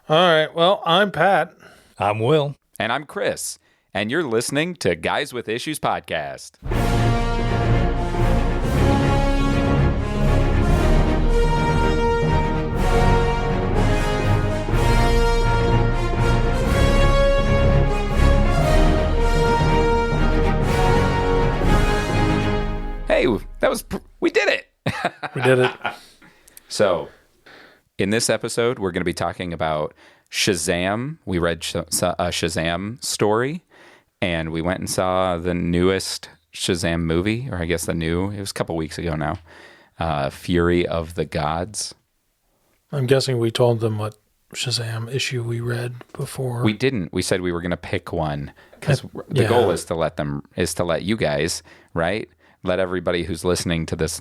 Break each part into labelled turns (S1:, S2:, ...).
S1: All right. Well, I'm Pat.
S2: I'm Will.
S3: And I'm Chris. And you're listening to Guys with Issues podcast. Hey, we did it.
S1: We did it.
S3: So, in this episode, we're going to be talking about Shazam. We read a Shazam story, and we went and saw the newest Shazam movie, or I guess it was a couple weeks ago now, Fury of the Gods.
S1: I'm guessing we told them what Shazam issue we read before.
S3: We didn't. We said we were going to pick one, because the goal is to let you guys, right? Let everybody who's listening to this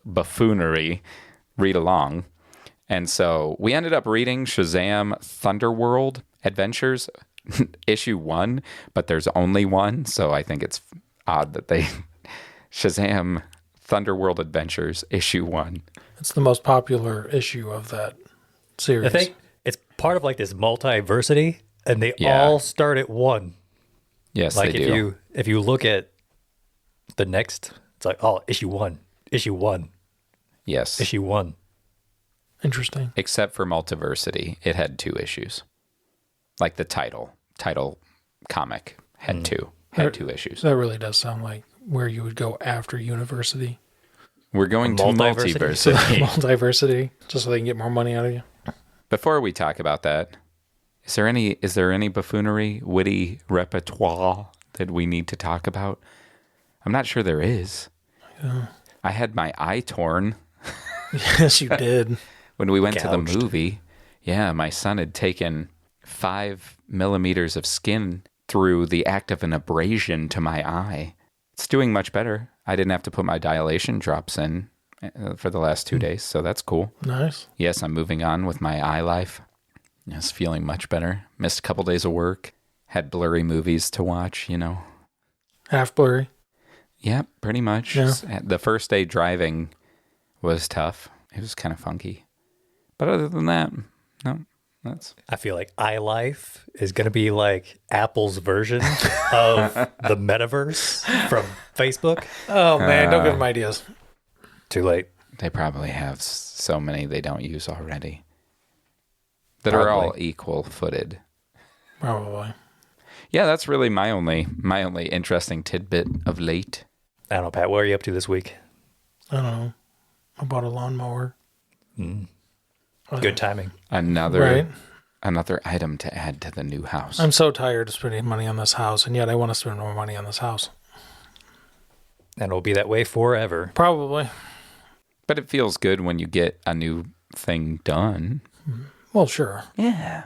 S3: buffoonery read along. And so we ended up reading Shazam Thunderworld Adventures issue 1, but there's only one, so I think it's odd that they Shazam Thunderworld Adventures issue 1.
S1: It's the most popular issue of that series.
S2: I think it's part of like this multiversity, and they all start at 1.
S3: Yes,
S2: like
S3: they do.
S2: If you look at the next, it's like, oh, issue 1, issue 1.
S3: Yes.
S2: Issue 1.
S1: Interesting.
S3: Except for multiversity, it had 2 issues. Like the title comic had 2 issues.
S1: That really does sound like where you would go after university.
S3: We're going to
S2: Multiversity.
S1: Multiversity, just so they can get more money out of you.
S3: Before we talk about that, is there any buffoonery, witty repertoire that we need to talk about? I'm not sure there is.
S1: Yeah.
S3: I had my eye torn.
S1: Yes, you did.
S3: When we went to the
S2: Gouged.
S3: movie. Yeah, my son had taken 5 millimeters of skin through the act of an abrasion to my eye. It's doing much better. I didn't have to put my dilation drops in for the last 2 days, so that's cool.
S1: Nice.
S3: Yes, I'm moving on with my eye life. Yes, feeling much better. Missed a couple days of work. Had blurry movies to watch,
S1: Half blurry.
S3: Yeah, pretty much.
S1: Yeah.
S3: The first day driving was tough. It was kind of funky. But other than that, no, that's...
S2: I feel like iLife is going to be like Apple's version of the metaverse from Facebook.
S1: Oh, man, don't give them ideas.
S2: Too late.
S3: They probably have so many they don't use already that are all equal-footed.
S1: Probably.
S3: Yeah, that's really my only interesting tidbit of late.
S2: I don't know, Pat, what are you up to this week?
S1: I don't know. I bought a lawnmower.
S2: Good timing.
S3: Another item to add to the new house.
S1: I'm so tired of spending money on this house, and yet I want to spend more money on this house.
S2: And it'll be that way forever.
S1: Probably.
S3: But it feels good when you get a new thing done.
S1: Well, sure.
S3: Yeah.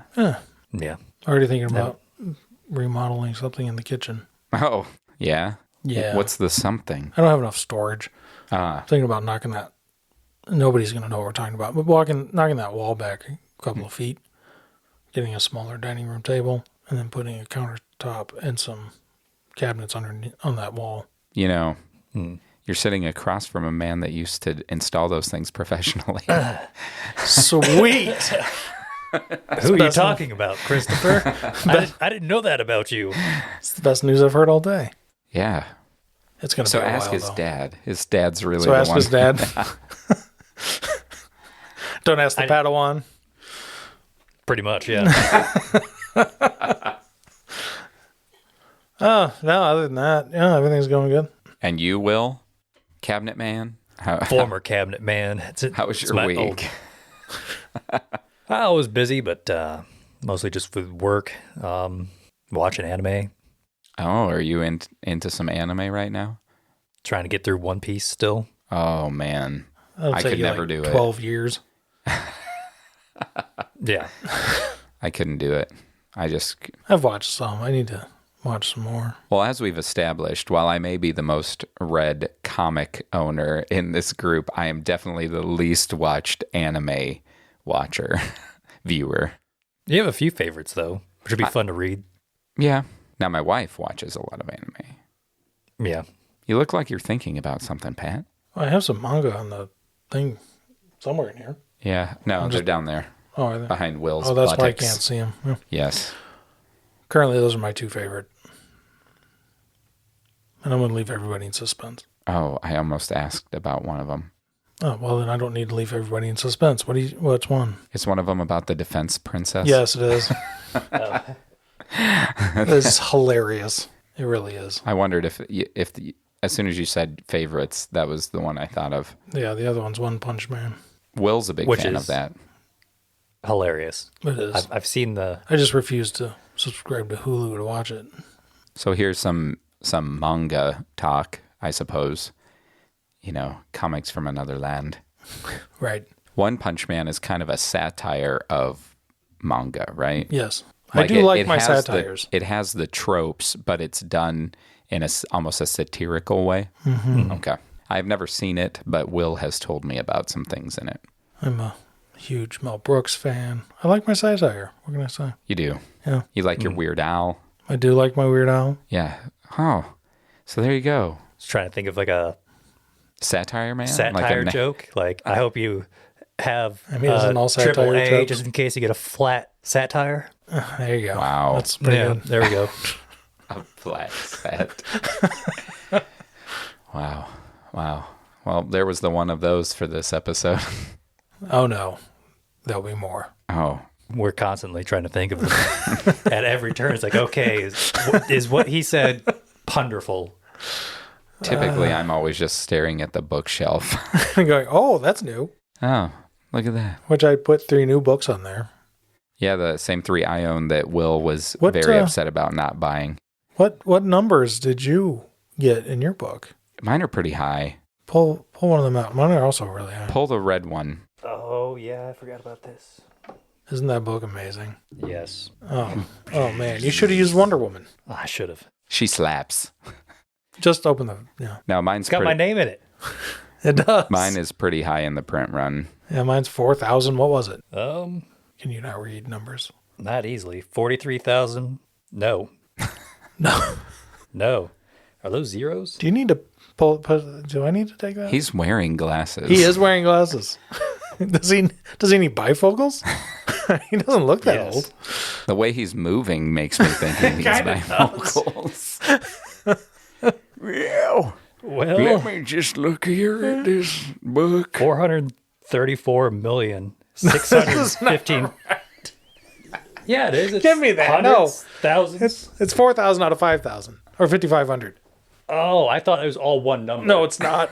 S2: Yeah.
S1: Already thinking about remodeling something in the kitchen.
S3: Oh, yeah?
S1: Yeah.
S3: What's the something?
S1: I don't have enough storage. Thinking about knocking that. Nobody's going to know what we're talking about. But knocking that wall back a couple of feet, getting a smaller dining room table, and then putting a countertop and some cabinets underneath on that wall.
S3: You're sitting across from a man that used to install those things professionally.
S1: Sweet.
S2: Who are you talking about, Christopher? I didn't know that about you.
S1: It's the best news I've heard all day.
S3: Yeah.
S1: It's going to be a while,
S3: ask his
S1: though.
S3: dad. His dad's really
S1: So
S3: the
S1: ask
S3: one.
S1: his dad. Don't ask the Padawan.
S2: Pretty much, yeah.
S1: Oh, no, other than that, yeah, everything's going good.
S3: And you, Will? Cabinet man?
S2: Former cabinet man.
S3: How was your week?
S2: I was busy, but mostly just with work, watching anime,
S3: Oh, are you into some anime right now?
S2: trying to get through One Piece still.
S3: Oh, man.
S1: That'll
S3: I
S1: take
S3: could
S1: you
S3: never
S1: like
S3: do it.
S1: 12 years.
S2: Yeah.
S3: I couldn't do it.
S1: I've watched some. I need to watch some more.
S3: Well, as we've established, while I may be the most read comic owner in this group, I am definitely the least watched anime watcher, viewer.
S2: You have a few favorites, though, which would be fun to read.
S3: Yeah. Now, my wife watches a lot of anime.
S2: Yeah.
S3: You look like you're thinking about something, Pat.
S1: I have some manga on the thing somewhere in here.
S3: Yeah. No, they're down there.
S1: Oh, are they?
S3: behind Will's
S1: Oh, that's why I
S3: buttocks.
S1: can't see them. Yeah.
S3: Yes.
S1: Currently, those are my two favorite. And I'm going to leave everybody in suspense.
S3: Oh, I almost asked about one of them.
S1: Oh, well, then I don't need to leave everybody in suspense. What's one?
S3: Is one of them about the defense princess?
S1: Yes, it is. It's hilarious. It really is.
S3: I wondered if as soon as you said favorites, that was the one I thought of.
S1: Yeah, the other one's One Punch Man.
S3: Will's a big fan of that.
S2: Hilarious.
S1: It is.
S2: I've seen the...
S1: I just refuse to subscribe to Hulu to watch it.
S3: So here's some manga talk, I suppose. Comics from another land.
S1: Right.
S3: One Punch Man is kind of a satire of manga, right?
S1: Yes. I do like my
S3: has
S1: satires.
S3: It has the tropes, but it's done in almost a satirical way.
S1: Mm-hmm.
S3: Okay. I've never seen it, but Will has told me about some things in it.
S1: I'm a huge Mel Brooks fan. I like my satire. What can I say?
S3: You do?
S1: Yeah.
S3: You like your Weird Al?
S1: I do like my Weird Al.
S3: Yeah. Oh, so there you go.
S2: I was trying to think of like a
S3: Satire man?
S2: satire joke. Like, I hope you have
S1: isn't all satire
S2: triple A
S1: tropes?
S2: just in case you get a flat satire.
S1: There you go.
S3: Wow.
S1: That's pretty
S2: Yeah,
S1: good.
S2: there we go.
S3: A flat set. Wow. Well, there was the one of those for this episode.
S1: Oh, no. There'll be more.
S3: Oh,
S2: We're constantly trying to think of them. At every turn. It's like, okay, is what he said wonderful?
S3: typically I'm always just staring at the bookshelf.
S1: And going, oh, that's new.
S3: Oh, look at that.
S1: Which I put 3 new books on there.
S3: Yeah, the same 3 I own that Will was
S1: What,
S3: very upset about not buying.
S1: What numbers did you get in your book?
S3: Mine are pretty high.
S1: Pull one of them out. Mine are also really high.
S3: Pull the red one.
S2: Oh, yeah, I forgot about this.
S1: Isn't that book amazing?
S2: Yes.
S1: Oh man, you should have used Wonder Woman.
S2: I should have.
S3: She slaps.
S1: Just open the yeah.
S3: No, mine's
S2: It's got my name in it.
S1: It does.
S3: Mine is pretty high in the print run.
S1: Yeah, mine's 4,000. What was it?
S2: Um,
S1: Can you not read numbers?
S2: Not easily. 43,000. No.
S1: No.
S2: No. Are those zeros?
S1: Do you need to do I need to take that?
S3: He's wearing glasses.
S1: He is wearing glasses. Does he need bifocals? He doesn't look that
S2: Yes.
S1: old.
S3: The way he's moving makes me think he needs bifocals. Well,
S2: Well,
S3: let me just look here at this book.
S2: 434,615. Yeah, it is. It's
S1: Give me that.
S2: hundreds, thousands.
S1: It's 4,000 out of 5,000 or 5,500.
S2: Oh, I thought it was all one number.
S1: No, it's not.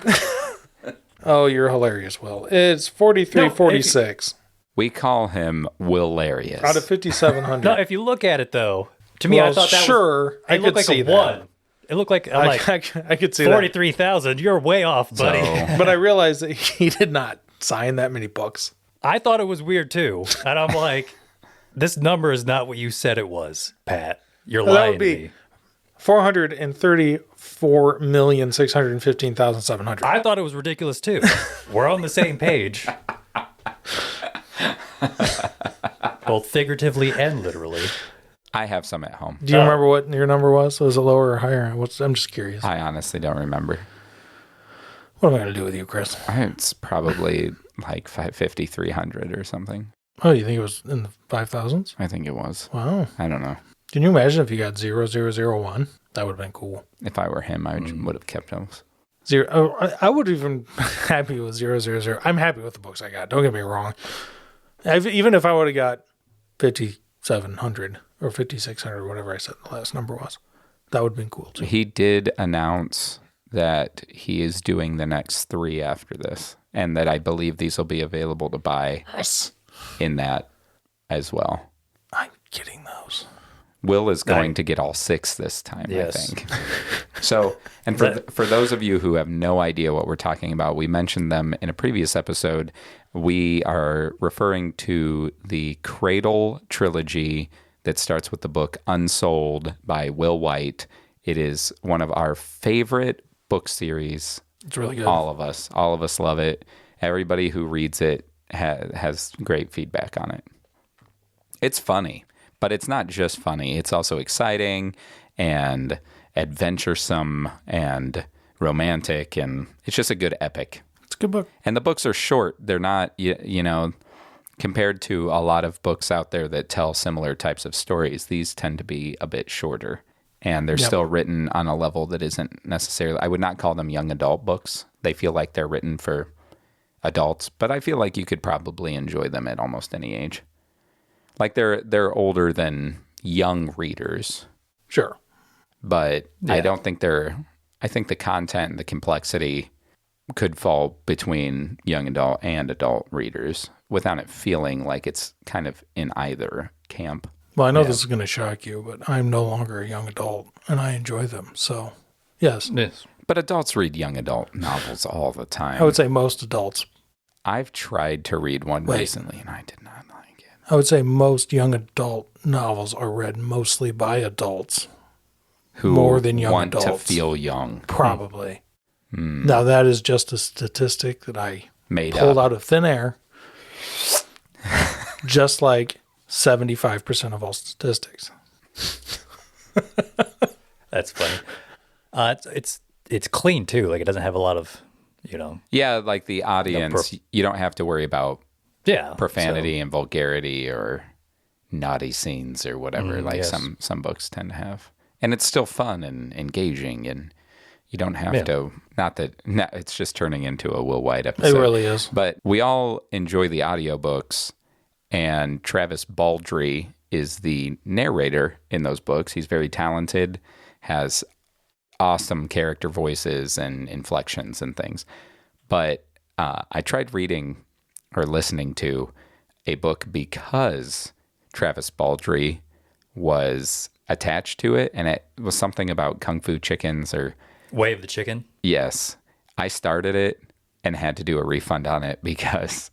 S1: Oh, you're hilarious, Will. It's 4346
S3: We call him Willarious.
S1: out of 5,700.
S2: No, if you look at it though, to me, I
S1: Well,
S2: thought that
S1: sure,
S2: was,
S1: I
S2: it looked
S1: could
S2: like
S1: see
S2: a
S1: that.
S2: 1. It looked like, I'm like,
S1: I could see that.
S2: 43,000. You're way off, buddy.
S3: So,
S1: But I realized that he did not sign that many books.
S2: I thought it was weird too. And I'm like, this number is not what you said it was, Pat. You're
S1: Well, that
S2: lying
S1: would
S2: to
S1: be
S2: me.
S1: 434,615,700.
S2: I thought it was ridiculous too. We're on the same page. Both figuratively and literally.
S3: I have some at home.
S1: Do you remember what your number was? Was it lower or higher? I'm just curious.
S3: I honestly don't remember.
S1: What am I going to do with you, Chris?
S3: It's probably like 5,300 or something.
S1: Oh, you think it was in the 5,000s?
S3: I think it was.
S1: Wow.
S3: I don't know.
S1: Can you imagine if you got 0001? That would have been cool.
S3: If I were him, I would have kept those.
S1: I would have been happy with 000. I'm happy with the books I got. Don't get me wrong. Even if I would have got 5,700 or 5,600, whatever I said the last number was, that would have been cool too.
S3: He did announce that he is doing the next 3 after this, and that I believe these will be available to buy in that as well.
S1: I'm getting those.
S3: Will is going to get all 6 this time,
S2: Yes.
S3: I think. So, and for those of you who have no idea what we're talking about, we mentioned them in a previous episode. We are referring to the Cradle trilogy that starts with the book Unsold by Will White. It is one of our favorite book series.
S1: It's really good.
S3: All of us love it. Everybody who reads it has great feedback on it. It's funny. But it's not just funny. It's also exciting and adventuresome and romantic, and it's just a good epic.
S1: It's a good book.
S3: And the books are short. They're not, compared to a lot of books out there that tell similar types of stories, these tend to be a bit shorter. And they're still written on a level that isn't necessarily, I would not call them young adult books. They feel like they're written for adults, but I feel like you could probably enjoy them at almost any age. Like they're older than young readers.
S1: Sure.
S3: But I don't think I think the content and the complexity could fall between young adult and adult readers without it feeling like it's kind of in either camp.
S1: Well, I know this is going to shock you, but I'm no longer a young adult, and I enjoy them. So, yes.
S3: But adults read young adult novels all the time.
S1: I would say most adults.
S3: I've tried to read one recently, and I did not like it.
S1: I would say most young adult novels are read mostly by adults.
S3: Who
S1: more than young
S3: want
S1: adults.
S3: to feel young.
S1: Probably. Now, that is just a statistic that I
S3: Made
S1: pulled
S3: up.
S1: out of thin air, just like 75% of all statistics.
S2: That's funny. It's clean too. Like it doesn't have a lot of,
S3: Yeah, like the audience, you don't have to worry about profanity and vulgarity or naughty scenes or whatever, like some books tend to have. And it's still fun and engaging, and you don't have to, it's just turning into a Will White episode.
S1: It really is.
S3: But we all enjoy the audiobooks, and Travis Baldree is the narrator in those books. He's very talented, has awesome character voices and inflections and things. But I tried reading or listening to a book because Travis Baldree was attached to it, and it was something about Kung Fu chickens or...
S2: Way of the Chicken?
S3: Yes. I started it and had to do a refund on it because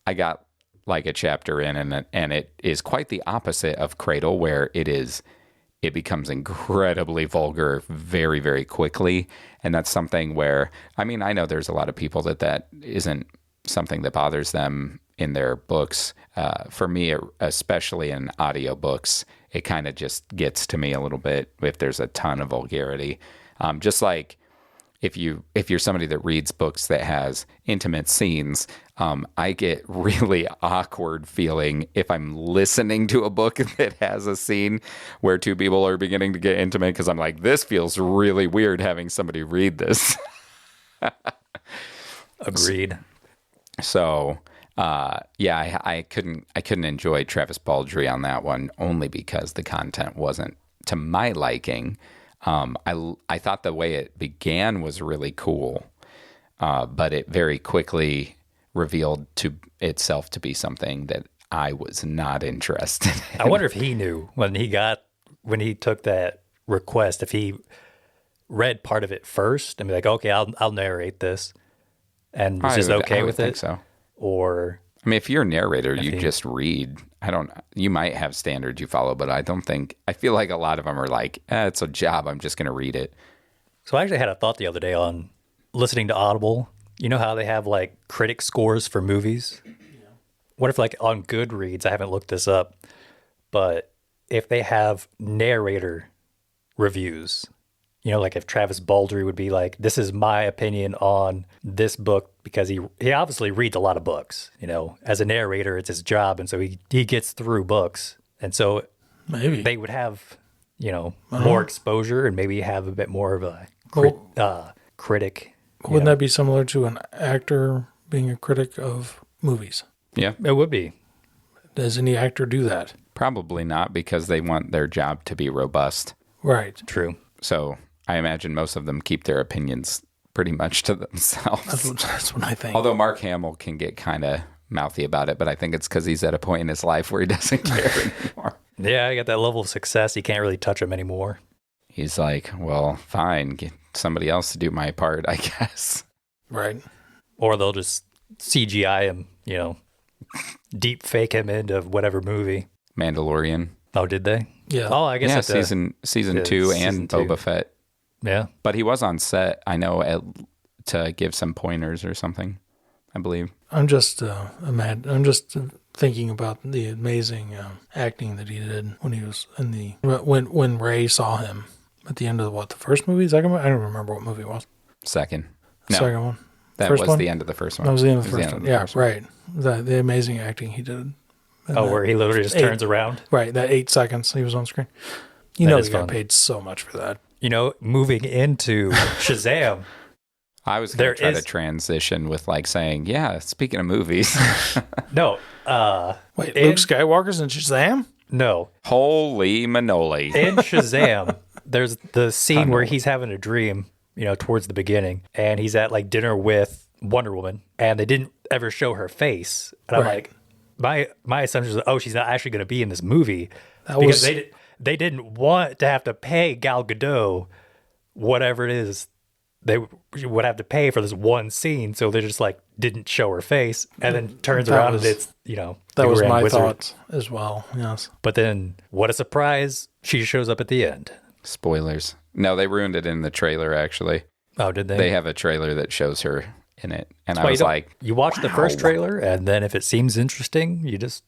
S3: I got like a chapter in, and it is quite the opposite of Cradle, where it becomes incredibly vulgar very, very quickly. And that's something where, I mean, I know there's a lot of people that isn't something that bothers them in their books. For me, especially in audiobooks, it kind of just gets to me a little bit if there's a ton of vulgarity. Just like if you're somebody that reads books that has intimate scenes, I get really awkward feeling if I'm listening to a book that has a scene where two people are beginning to get intimate, because I'm like, this feels really weird having somebody read this.
S2: Agreed.
S3: So, I couldn't enjoy Travis Baldree on that one, only because the content wasn't to my liking. I thought the way it began was really cool, but it very quickly revealed to itself to be something that I was not interested in.
S2: I wonder if he knew when he took that request, if he read part of it first and be like, okay, I'll narrate this, and was just okay with it. I think
S3: so.
S2: Or,
S3: I mean, if you're a narrator, you just read. You might have standards you follow, but I feel like a lot of them are like, it's a job, I'm just going to read it.
S2: So I actually had a thought the other day on listening to Audible. You know how they have like critic scores for movies? Yeah. What if like on Goodreads, I haven't looked this up, but if they have narrator reviews, like if Travis Baldree would be like, this is my opinion on this book, because he obviously reads a lot of books, as a narrator, it's his job. And so he gets through books. And so
S1: maybe
S2: they would have, more exposure and maybe have a bit more of a critic.
S1: Wouldn't that be similar to an actor being a critic of movies?
S3: Yeah,
S2: it would be.
S1: Does any actor do that?
S3: Probably not, because they want their job to be robust.
S1: Right.
S2: True.
S3: So I imagine most of them keep their opinions pretty much to themselves.
S1: That's what I think.
S3: Although Mark Hamill can get kind of mouthy about it, but I think it's because he's at a point in his life where he doesn't care anymore.
S2: Yeah, I got that level of success. You can't really touch him anymore.
S3: He's like, well, fine, get somebody else to do my part, I guess.
S1: Right.
S2: Or they'll just CGI him, deep fake him into whatever movie.
S3: Mandalorian.
S2: Oh, did they?
S1: Yeah.
S2: Oh, I guess
S3: season 2 and Boba Fett.
S2: Yeah.
S3: But he was on set, I know, to give some pointers or something, I believe.
S1: I'm just thinking about the amazing acting that he did when he was in when Ray saw him at the end of the first movie, second one? I don't remember what movie it was.
S3: Second.
S1: Second one.
S3: That
S1: First
S3: was
S1: one?
S3: the end of the first one.
S1: That was the end of
S3: It
S1: the
S3: was
S1: first
S3: end
S1: one.
S3: of the
S1: Yeah,
S3: first one.
S1: right. The amazing acting he did.
S2: where he literally just turns around.
S1: Right, that 8 seconds he was on screen. You
S2: That
S1: know
S2: is
S1: he got
S2: fun.
S1: paid so much for that.
S2: You know, moving into Shazam,
S3: I was going
S2: There
S3: to try to
S2: is-
S3: transition with like saying, yeah, speaking of movies.
S2: no,
S1: Wait,
S2: In-
S1: Luke Skywalker's in Shazam?
S2: no,
S3: Holy manoli.
S2: in Shazam, there's the scene where
S3: Tunnel.
S2: he's having a dream, you know, towards the beginning, and he's at like dinner with Wonder Woman, and they didn't ever show her face. And I'm
S1: Right.
S2: like, my assumption is, oh, she's not actually going to be in this movie
S1: That
S2: because
S1: was
S2: they didn't want to have to pay Gal Gadot whatever it is they would have to pay for this one scene, so they just like didn't show her face, and then turns
S1: That
S2: around
S1: was-
S2: and it's, you know,
S1: that
S2: the
S1: was
S2: Grand
S1: my
S2: Wizard.
S1: thoughts as well. Yes.
S2: But then, what a surprise! She shows up at the end.
S3: Spoilers. No, they ruined it in the trailer, actually.
S2: Oh, did they?
S3: They have a trailer that shows her in it. And
S2: Well,
S3: I was
S2: you don't-
S3: like,
S2: you watch the first
S3: wow.
S2: trailer, and then if it seems interesting, you just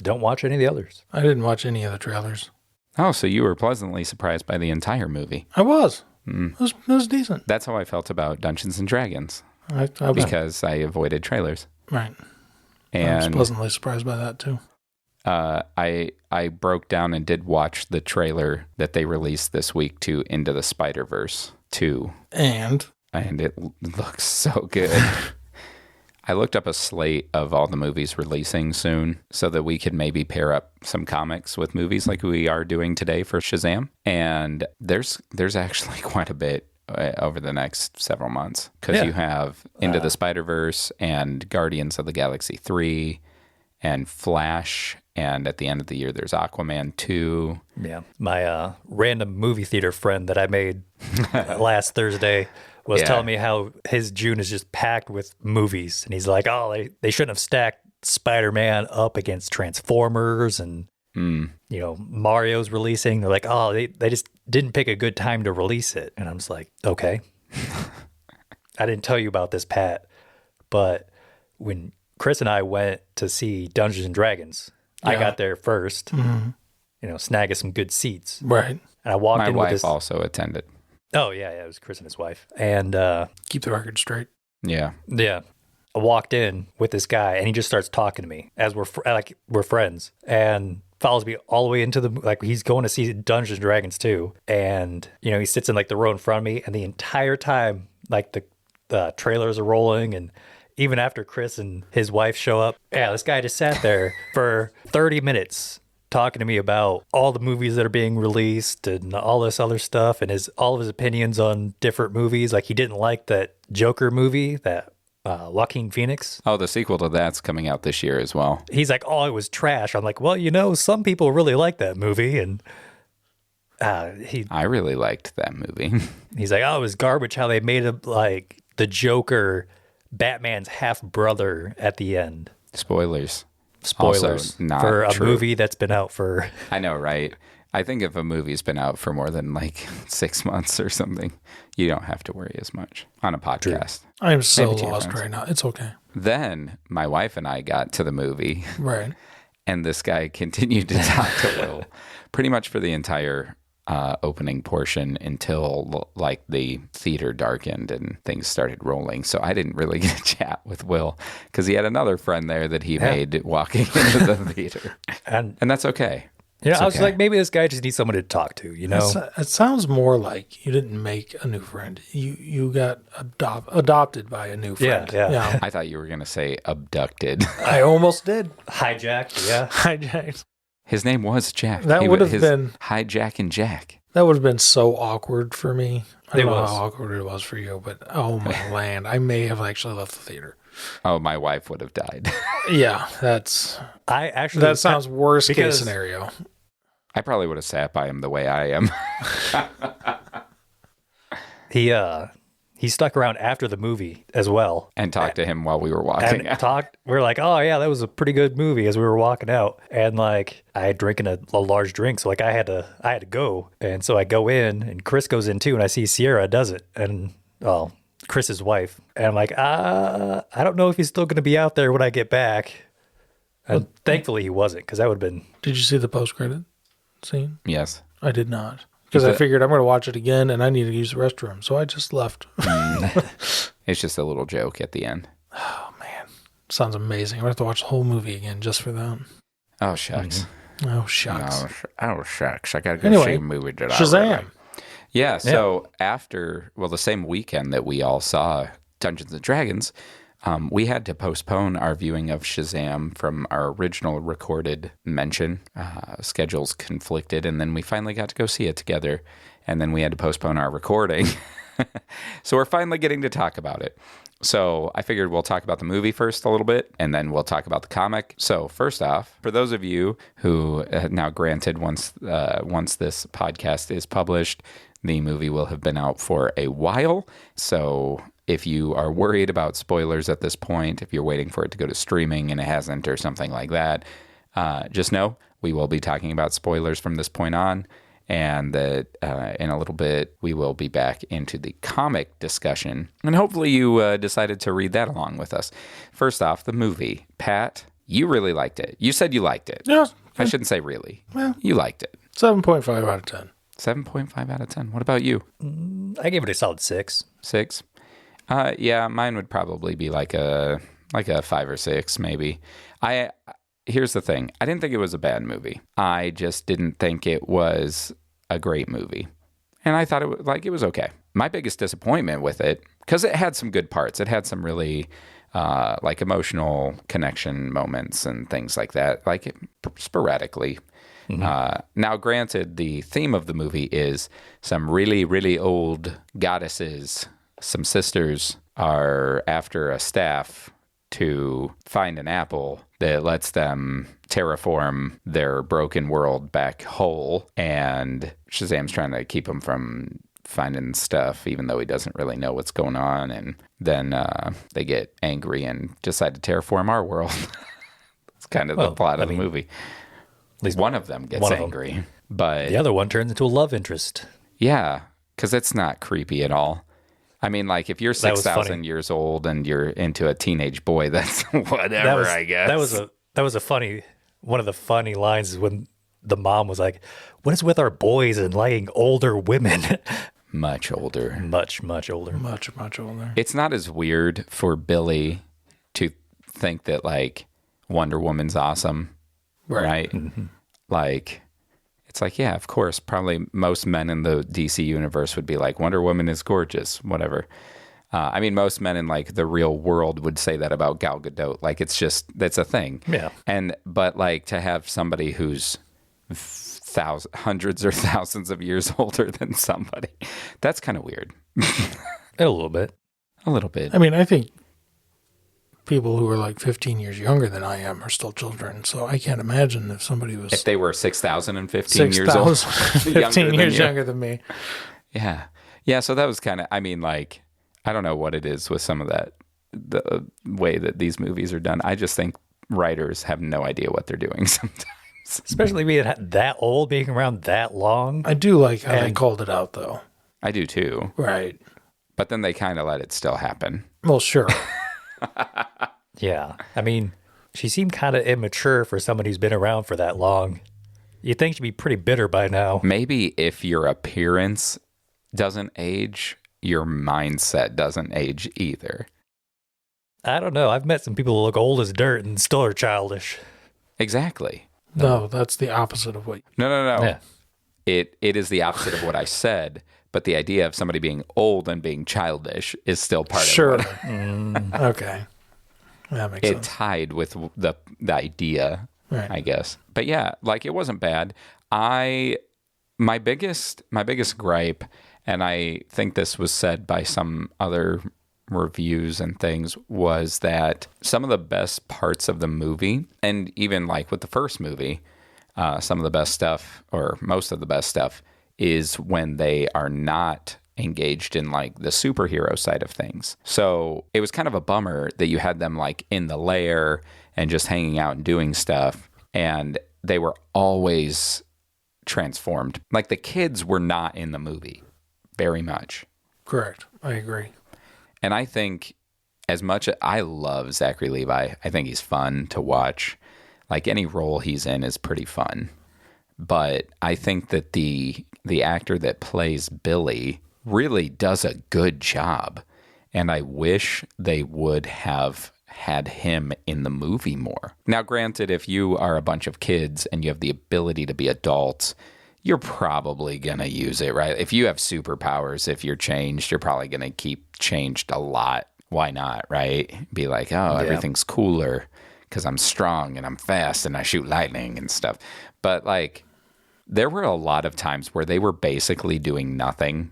S2: don't watch any of the others.
S1: I didn't watch any of the trailers.
S3: oh, so you were pleasantly surprised by the entire movie.
S1: I was.
S3: Mm.
S1: It was decent.
S3: That's how I felt about Dungeons and Dragons
S1: I was
S3: because I avoided trailers.
S1: right. I was
S3: And
S1: pleasantly surprised by that too.
S3: I broke down and did watch the trailer that they released this week to Into the Spider-Verse 2.
S1: And
S3: And it looks so good. I looked up a slate of all the movies releasing soon so that we could maybe pair up some comics with movies like we are doing today for Shazam. And there's actually quite a bit over the next several months because
S2: Yeah.
S3: you have Into the Spider-Verse and Guardians of the Galaxy 3 and Flash. And at the end of the year, there's Aquaman 2.
S2: Yeah. My random movie theater friend that I made last Thursday was
S3: Yeah.
S2: telling me how his June is just packed with movies. And he's like, oh, they shouldn't have stacked Spider-Man up against Transformers and, you know, Mario's releasing. They're like, oh, they just didn't pick a good time to release it. And I'm just like, okay. I didn't tell you about this, Pat, but when Chris and I went to see Dungeons and Dragons, I got there first, you know, snagging some good seats.
S1: right.
S2: And I walked
S3: My
S2: in with
S3: wife
S2: this.
S3: also attended.
S2: Oh yeah, it was Chris and his wife. And
S1: Keep the record straight.
S3: Yeah.
S2: yeah, I walked in with this guy, and he just starts talking to me as we're friends, and follows me all the way into the like he's going to see Dungeons and Dragons too, and you know he sits in like the row in front of me, and the entire time like the trailers are rolling, and even after Chris and his wife show up, yeah, this guy just sat there for 30 minutes. Talking to me about all the movies that are being released and all this other stuff and all of his opinions on different movies. Like he didn't like that Joker movie, that Joaquin Phoenix.
S3: Oh, the sequel to that's coming out this year as well.
S2: He's like, oh, it was trash. I'm like, well, you know, some people really like that movie. And
S3: I really liked that movie.
S2: he's like, oh, it was garbage how they made it like the Joker, Batman's half brother at the end.
S3: Spoilers.
S2: Spoilers
S3: Also not
S2: for a
S3: true.
S2: movie that's been out for
S3: I know, right? I think if a movie's been out for more than like 6 months or something, you don't have to worry as much on a podcast.
S1: I am so
S3: Maybe to your
S1: lost
S3: friends.
S1: right now. It's okay.
S3: Then my wife and I got to the movie,
S1: Right.
S3: and this guy continued to talk to Will pretty much for the entire opening portion until like the theater darkened and things started rolling. So I didn't really get a chat with Will because he had another friend there that he made walking into the theater,
S2: and
S3: and that's okay.
S2: yeah,
S3: It's
S2: I was
S3: okay.
S2: like, maybe this guy just needs someone to talk to, you know?
S1: It sounds more like you didn't make a new friend. You got adopted by a new friend.
S2: Yeah.
S3: I thought you were going to say abducted.
S1: I almost did.
S2: Hijacked, yeah.
S1: Hijacked.
S3: His name was Jack.
S1: That
S3: He
S1: would
S3: wa-
S1: have
S3: his
S1: been-
S3: Hijack and Jack.
S1: That would have been so awkward for me. I don't
S2: It
S1: know
S2: was.
S1: how awkward it was for you, but oh my land, I may have actually left the theater.
S3: Oh, my wife would have died.
S1: Yeah,
S2: That
S1: sounds worst case
S2: because-
S1: scenario.
S3: I probably would have sat by him the way I am.
S2: He stuck around after the movie as well.
S3: and talked to him while we were walking
S2: And
S3: out.
S2: talked. We're like, oh yeah, that was a pretty good movie as we were walking out. And like, I had drinking a large drink, so like I had to go. And so I go in, and Chris goes in too, and I see Sierra does it, and Chris's wife. And I'm like, I don't know if he's still going to be out there when I get back. And thankfully he wasn't, because that would have been.
S1: Did you see the post credit scene?
S3: Yes.
S1: I did not. Because I
S3: it-
S1: figured I'm going to watch it again and I need to use the restroom. So I just left.
S3: It's just a little joke at the end.
S1: Oh, man. Sounds amazing. I'm going to have to watch the whole movie again just for that.
S3: Oh, shucks.
S1: Oh, shucks.
S3: Oh, shucks. I got to go
S1: Anyway,
S3: see a movie that
S1: Shazam.
S3: I really... Yeah, so after, the same weekend that we all saw Dungeons & Dragons, we had to postpone our viewing of Shazam from our original recorded mention. Schedules conflicted, and then we finally got to go see it together, and then we had to postpone our recording. So we're finally getting to talk about it. So I figured we'll talk about the movie first a little bit, and then we'll talk about the comic. So first off, for those of you who, now granted, once this podcast is published, the movie will have been out for a while. So if you are worried about spoilers at this point, if you're waiting for it to go to streaming and it hasn't or something like that, just know we will be talking about spoilers from this point on. And that in a little bit, we will be back into the comic discussion. And hopefully you decided to read that along with us. First off, the movie. Pat, you really liked it. You said you liked it.
S1: Yeah.
S3: I shouldn't say really.
S1: Well,
S3: you liked it.
S1: 7.5 out of 10.
S3: 7.5 out of 10. What about you?
S2: I gave it a solid 6.
S3: 6? Yeah, mine would probably be like a 5 or 6, maybe. Here's the thing. I didn't think it was a bad movie. I just didn't think it was a great movie. And I thought it was okay. My biggest disappointment with it, because it had some good parts. It had some really emotional connection moments and things like that, sporadically. Mm-hmm. Now, granted, the theme of the movie is some really, really old goddesses. Some sisters are after a staff to find an apple that lets them terraform their broken world back whole. And Shazam's trying to keep him from finding stuff, even though he doesn't really know what's going on. And then they get angry and decide to terraform our world. It's kind of the plot of the movie. At least one of them gets angry. But
S2: the other one turns into a love interest.
S3: Yeah, because it's not creepy at all. I mean, if you're 6,000 years old and you're into a teenage boy, that's whatever, I guess.
S2: That was one of the funny lines is when the mom was like, "What is with our boys and liking older women?"
S3: Much older.
S2: Much, much older.
S1: Much, much older.
S3: It's not as weird for Billy to think that Wonder Woman's awesome, right? Mm-hmm. It's yeah, of course, probably most men in the DC universe would be like, Wonder Woman is gorgeous, whatever. I mean, most men in the real world would say that about Gal Gadot. That's a thing.
S2: Yeah.
S3: But to have somebody who's hundreds or thousands of years older than somebody, that's kind of weird.
S2: A little bit.
S3: A little bit.
S1: I mean, I think people who are 15 years younger than I am are still children. So I can't imagine if somebody was...
S3: If they were 6,015 years old.
S1: 15 years younger than me.
S3: Yeah. Yeah, so that was kind of... I mean, I don't know what it is with some of that, the way that these movies are done. I just think writers have no idea what they're doing sometimes.
S2: Especially being that old, being around that long.
S1: I do like how they called it out, though.
S3: I do, too.
S1: Right.
S3: But then they kind of let it still happen.
S1: Well, sure.
S2: Yeah. I mean, she seemed kind of immature for somebody who's been around for that long. You'd think she'd be pretty bitter by now.
S3: Maybe if your appearance doesn't age, your mindset doesn't age either.
S2: I don't know. I've met some people who look old as dirt and still are childish.
S3: Exactly.
S1: No, that's the opposite of what...
S3: No.
S2: Yeah.
S3: It is the opposite of what I said, but the idea of somebody being old and being childish is still part
S1: sure.
S3: of it.
S1: Okay. That makes sense.
S3: It tied with the idea, right. I guess. But yeah, it wasn't bad. My biggest gripe, and I think this was said by some other reviews and things, was that some of the best parts of the movie, and even with the first movie, some of the best stuff, or most of the best stuff, is when they are not engaged in the superhero side of things. So it was kind of a bummer that you had them in the lair and just hanging out and doing stuff, and they were always transformed. The kids were not in the movie very much.
S1: Correct. I agree.
S3: And I think, as much as I love Zachary Levi, I think he's fun to watch. Any role he's in is pretty fun. But I think that the actor that plays Billy really does a good job. And I wish they would have had him in the movie more. Now, granted, if you are a bunch of kids and you have the ability to be adults, you're probably going to use it, right? If you have superpowers, if you're changed, you're probably going to keep changed a lot. Why not, right? Be like, oh, everything's cooler because I'm strong and I'm fast and I shoot lightning and stuff. But like, there were a lot of times where they were basically doing nothing.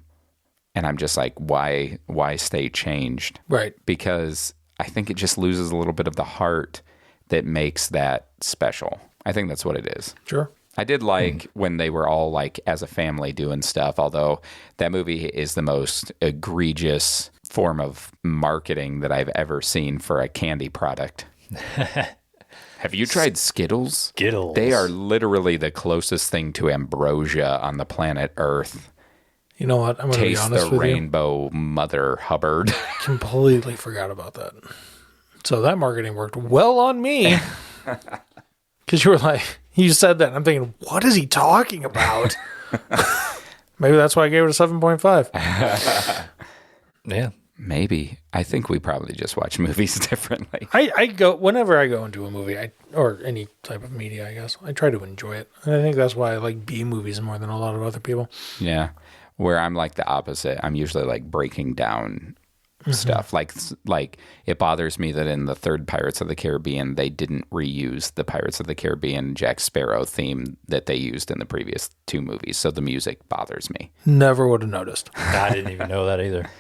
S3: And I'm just like, why stay changed?
S1: Right.
S3: Because I think it just loses a little bit of the heart that makes that special. I think that's what it is.
S1: Sure.
S3: I did like when they were all like as a family doing stuff, although that movie is the most egregious form of marketing that I've ever seen for a candy product. Have you tried Skittles?
S2: Skittles.
S3: They are literally the closest thing to ambrosia on the planet Earth.
S1: You know what? I'm going to be
S3: Taste
S1: honest
S3: the
S1: with
S3: rainbow Mother Hubbard.
S1: Completely forgot about that. So that marketing worked well on me. Because you were like, you said that, and I'm thinking, what is he talking about? Maybe that's why I gave it a 7.5.
S2: Yeah.
S3: Maybe. I think we probably just watch movies differently.
S1: Whenever I go into a movie, or any type of media, I guess, I try to enjoy it. And I think that's why I like B movies more than a lot of other people.
S3: Yeah. Where I'm like the opposite. I'm usually like breaking down stuff. Like it bothers me that in the third Pirates of the Caribbean, they didn't reuse the Pirates of the Caribbean Jack Sparrow theme that they used in the previous two movies. So the music bothers me.
S1: Never would have noticed.
S2: I didn't even know that either.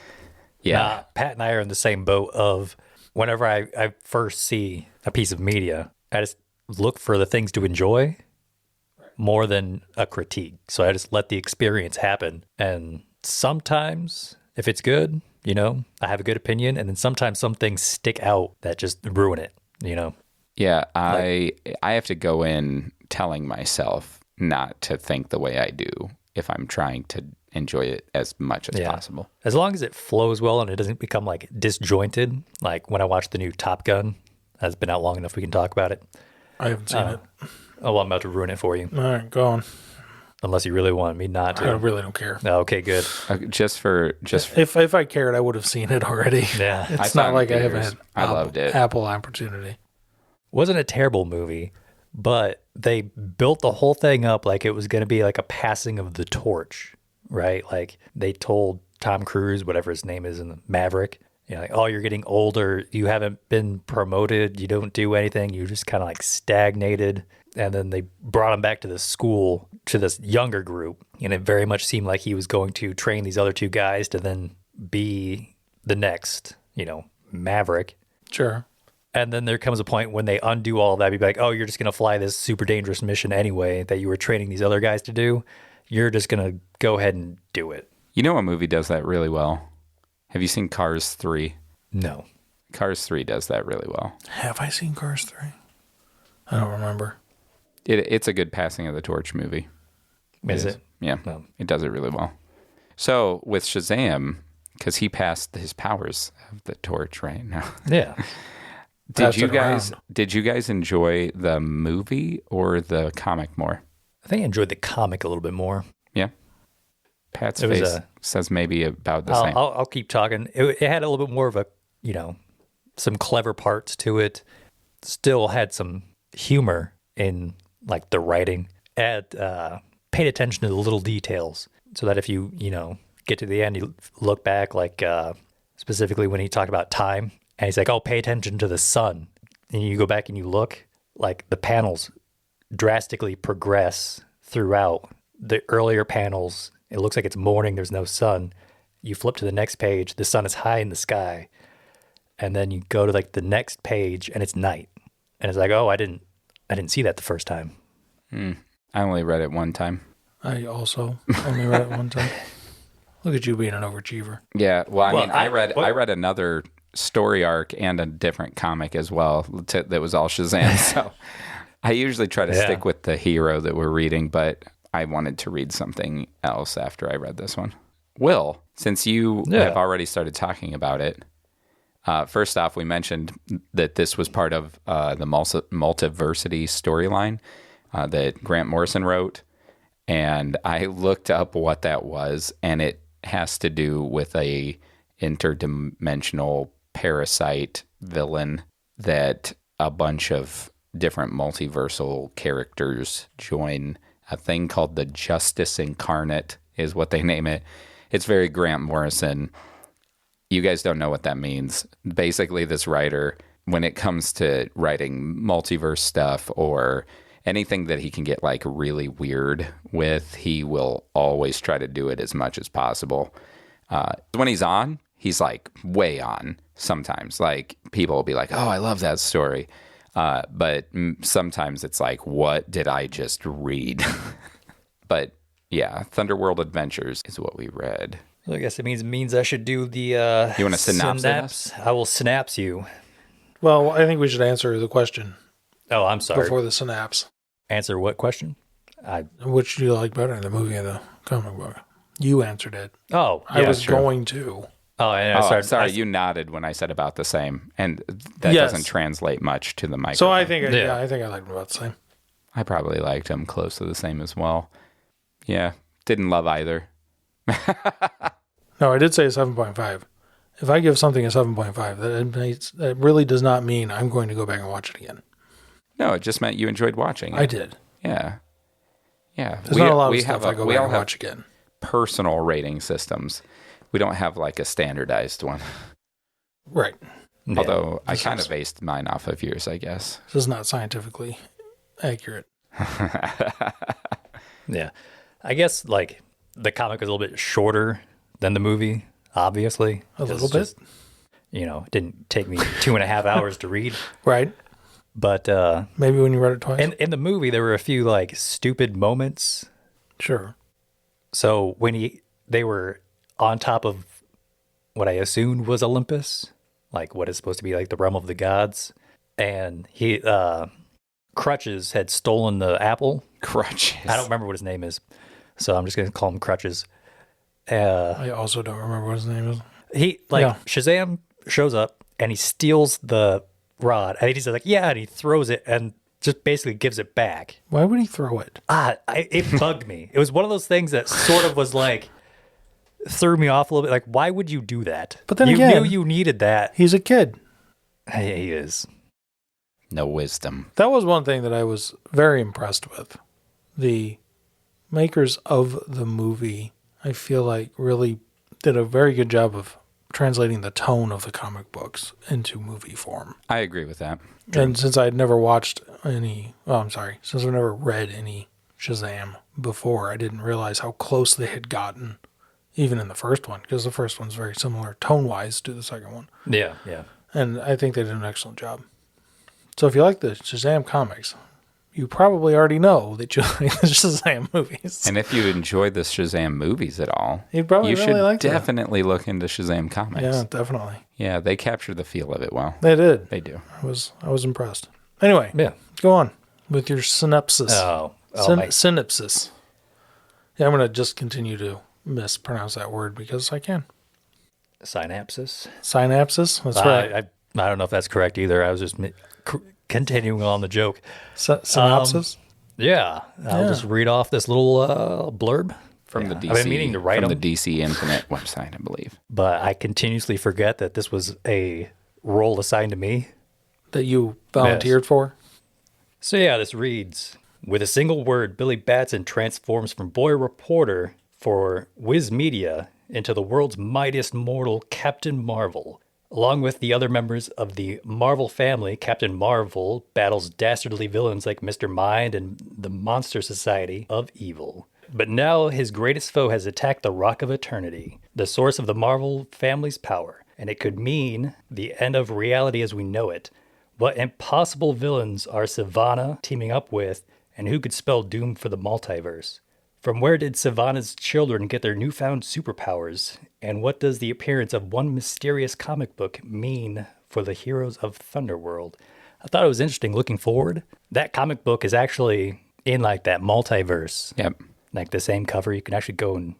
S3: Yeah.
S2: Pat and I are in the same boat of whenever I first see a piece of media, I just look for the things to enjoy more than a critique. So I just let the experience happen. And sometimes if it's good, I have a good opinion. And then sometimes some things stick out that just ruin it,
S3: Yeah. I have to go in telling myself not to think the way I do if I'm trying to enjoy it as much as possible.
S2: As long as it flows well and it doesn't become like disjointed. Like when I watched the new Top Gun, that's been out long enough we can talk about it.
S1: I haven't seen it.
S2: Oh, well, I'm about to ruin it for you.
S1: All right, go on.
S2: Unless you really want me not to.
S1: I really don't care.
S2: Oh, okay, good.
S1: If I cared, I would have seen it already.
S2: Yeah.
S1: It's not like I haven't had
S3: I loved it.
S1: Apple opportunity.
S2: Wasn't a terrible movie, but they built the whole thing up like it was going to be like a passing of the torch, right? Like they told Tom Cruise, whatever his name is in the Maverick, like, oh, you're getting older. You haven't been promoted. You don't do anything. You just kind of like stagnated. And then they brought him back to the school, to this younger group. And it very much seemed like he was going to train these other two guys to then be the next, Maverick.
S1: Sure.
S2: And then there comes a point when they undo all of that. Be like, oh, you're just going to fly this super dangerous mission anyway that you were training these other guys to do. You're just going to go ahead and do it.
S3: You know a movie does that really well? Have you seen Cars 3?
S2: No.
S3: Cars 3 does that really well.
S1: Have I seen Cars 3? I don't remember.
S3: It's a good passing of the torch movie.
S2: Is it?
S3: Yeah.
S2: No.
S3: It does it really well. So with Shazam, because he passed his powers of the torch right now.
S2: Yeah.
S3: Did you guys enjoy the movie or the comic more?
S2: I think I enjoyed the comic a little bit more.
S3: Yeah. Pat's face says maybe about the same.
S2: I'll keep talking. It had a little bit more of a, some clever parts to it. Still had some humor in like the writing. Paid attention to the little details so that if you, get to the end, you look back, like specifically when he talked about time and he's like, oh, pay attention to the sun. And you go back and you look, like the panels drastically progress throughout. The earlier panels, it looks like it's morning, there's no sun. You flip to the next page, the sun is high in the sky. And then you go to like the next page and it's night. And it's like, oh, I didn't see that the first time.
S3: I only read it one time.
S1: I also only read it one time. Look at you being an overachiever.
S3: Yeah, I read another story arc and a different comic as well that was all Shazam. So I usually try to stick with the hero that we're reading, but I wanted to read something else after I read this one. Will, since you have already started talking about it, first off, we mentioned that this was part of the multiversity storyline that Grant Morrison wrote. And I looked up what that was, and it has to do with a interdimensional parasite villain that a bunch of different multiversal characters join. A thing called the Justice Incarnate is what they name it. It's very Grant Morrison. You guys don't know what that means. Basically, this writer, when it comes to writing multiverse stuff or anything that he can get like really weird with, he will always try to do it as much as possible. When he's on, he's like way on sometimes. Like people will be like, oh, I love that story. But sometimes it's like, what did I just read? But yeah, Thunderworld Adventures is what we read.
S2: I guess it means I should do the
S3: You want to synapse?
S2: I will synapse you.
S1: Well, I think we should answer the question
S2: Oh, I'm sorry.
S1: before the synapse.
S2: Answer what question?
S1: Which do you like better, the movie or the comic book? You answered it.
S2: Oh, yeah,
S1: I was
S2: true.
S1: going to.
S2: Oh, and I started,
S3: sorry, you nodded when I said about the same, and that doesn't translate much to the microphone.
S1: So I think, I think I liked them about the same.
S3: I probably liked him close to the same as well. Yeah, didn't love either.
S1: No, I did say a 7.5. If I give something a 7.5, that really does not mean I'm going to go back and watch it again.
S3: No, it just meant you enjoyed watching it.
S1: I did.
S3: Yeah. Yeah.
S1: There's not a lot of stuff I go back and watch again.
S3: Personal rating systems. We don't have like a standardized one.
S1: Right.
S2: Yeah.
S3: Although I kind of based mine off of yours, I guess.
S1: This is not scientifically accurate.
S2: Yeah. I guess like the comic was a little bit shorter than the movie, obviously.
S1: A little bit.
S2: You know, it didn't take me 2.5 hours to read.
S1: Right.
S2: But
S1: maybe when you read it twice.
S2: in the movie, there were a few like stupid moments.
S1: Sure.
S2: So when they were on top of what I assumed was Olympus, like what is supposed to be like the realm of the gods, and Crutches had stolen the apple.
S3: Crutches.
S2: I don't remember what his name is, so I'm just gonna call him Crutches.
S1: I also don't remember what his name is.
S2: Shazam shows up and he steals the rod, and he's like, yeah, and he throws it and just basically gives it back.
S1: Why would he throw it?
S2: It bugged me. It was one of those things that sort of was like, threw me off a little bit. Like, why would you do that?
S1: But then
S2: you
S1: again,
S2: knew you needed that.
S1: He's a kid.
S2: He is.
S3: No wisdom.
S1: That was one thing that I was very impressed with. The makers of the movie, I feel like, really did a very good job of translating the tone of the comic books into movie form.
S3: I agree with that.
S1: And since I'd never watched since I've never read any Shazam before, I didn't realize how close they had gotten, even in the first one, because the first one's very similar tone-wise to the second one.
S2: Yeah.
S1: And I think they did an excellent job. So if you like the Shazam comics, you probably already know that you like the Shazam movies.
S3: And if you enjoyed the Shazam movies at all,
S1: you probably really like them.
S3: Definitely look into Shazam comics.
S1: Yeah, definitely.
S3: Yeah, they capture the feel of it well.
S1: They did.
S3: They do.
S1: I was impressed. Anyway, go on with your synopsis. Synopsis. Yeah, I'm going to just continue to mispronounce that word because I can.
S2: Synapses.
S1: Synapses? That's right.
S2: I don't know if that's correct either. I was just continuing on the joke.
S1: Synopsis?
S2: I'll just read off this little blurb.
S3: From the DC,
S2: I've been meaning to write
S3: from
S2: them.
S3: the DC Infinite website, I believe.
S2: But I continuously forget that this was a role assigned to me.
S1: That you volunteered for?
S2: So this reads, with a single word, Billy Batson transforms from boy reporter for Wiz Media into the world's mightiest mortal, Captain Marvel. Along with the other members of the Marvel family, Captain Marvel battles dastardly villains like Mr. Mind and the Monster Society of Evil. But now his greatest foe has attacked the Rock of Eternity, the source of the Marvel family's power, and it could mean the end of reality as we know it. What impossible villains are Sivana teaming up with, and who could spell doom for the multiverse? From where did Sivana's children get their newfound superpowers? And what does the appearance of one mysterious comic book mean for the heroes of Thunderworld? I thought it was interesting looking forward. That comic book is actually in like that multiverse.
S3: Yep.
S2: Like the same cover. You can actually go and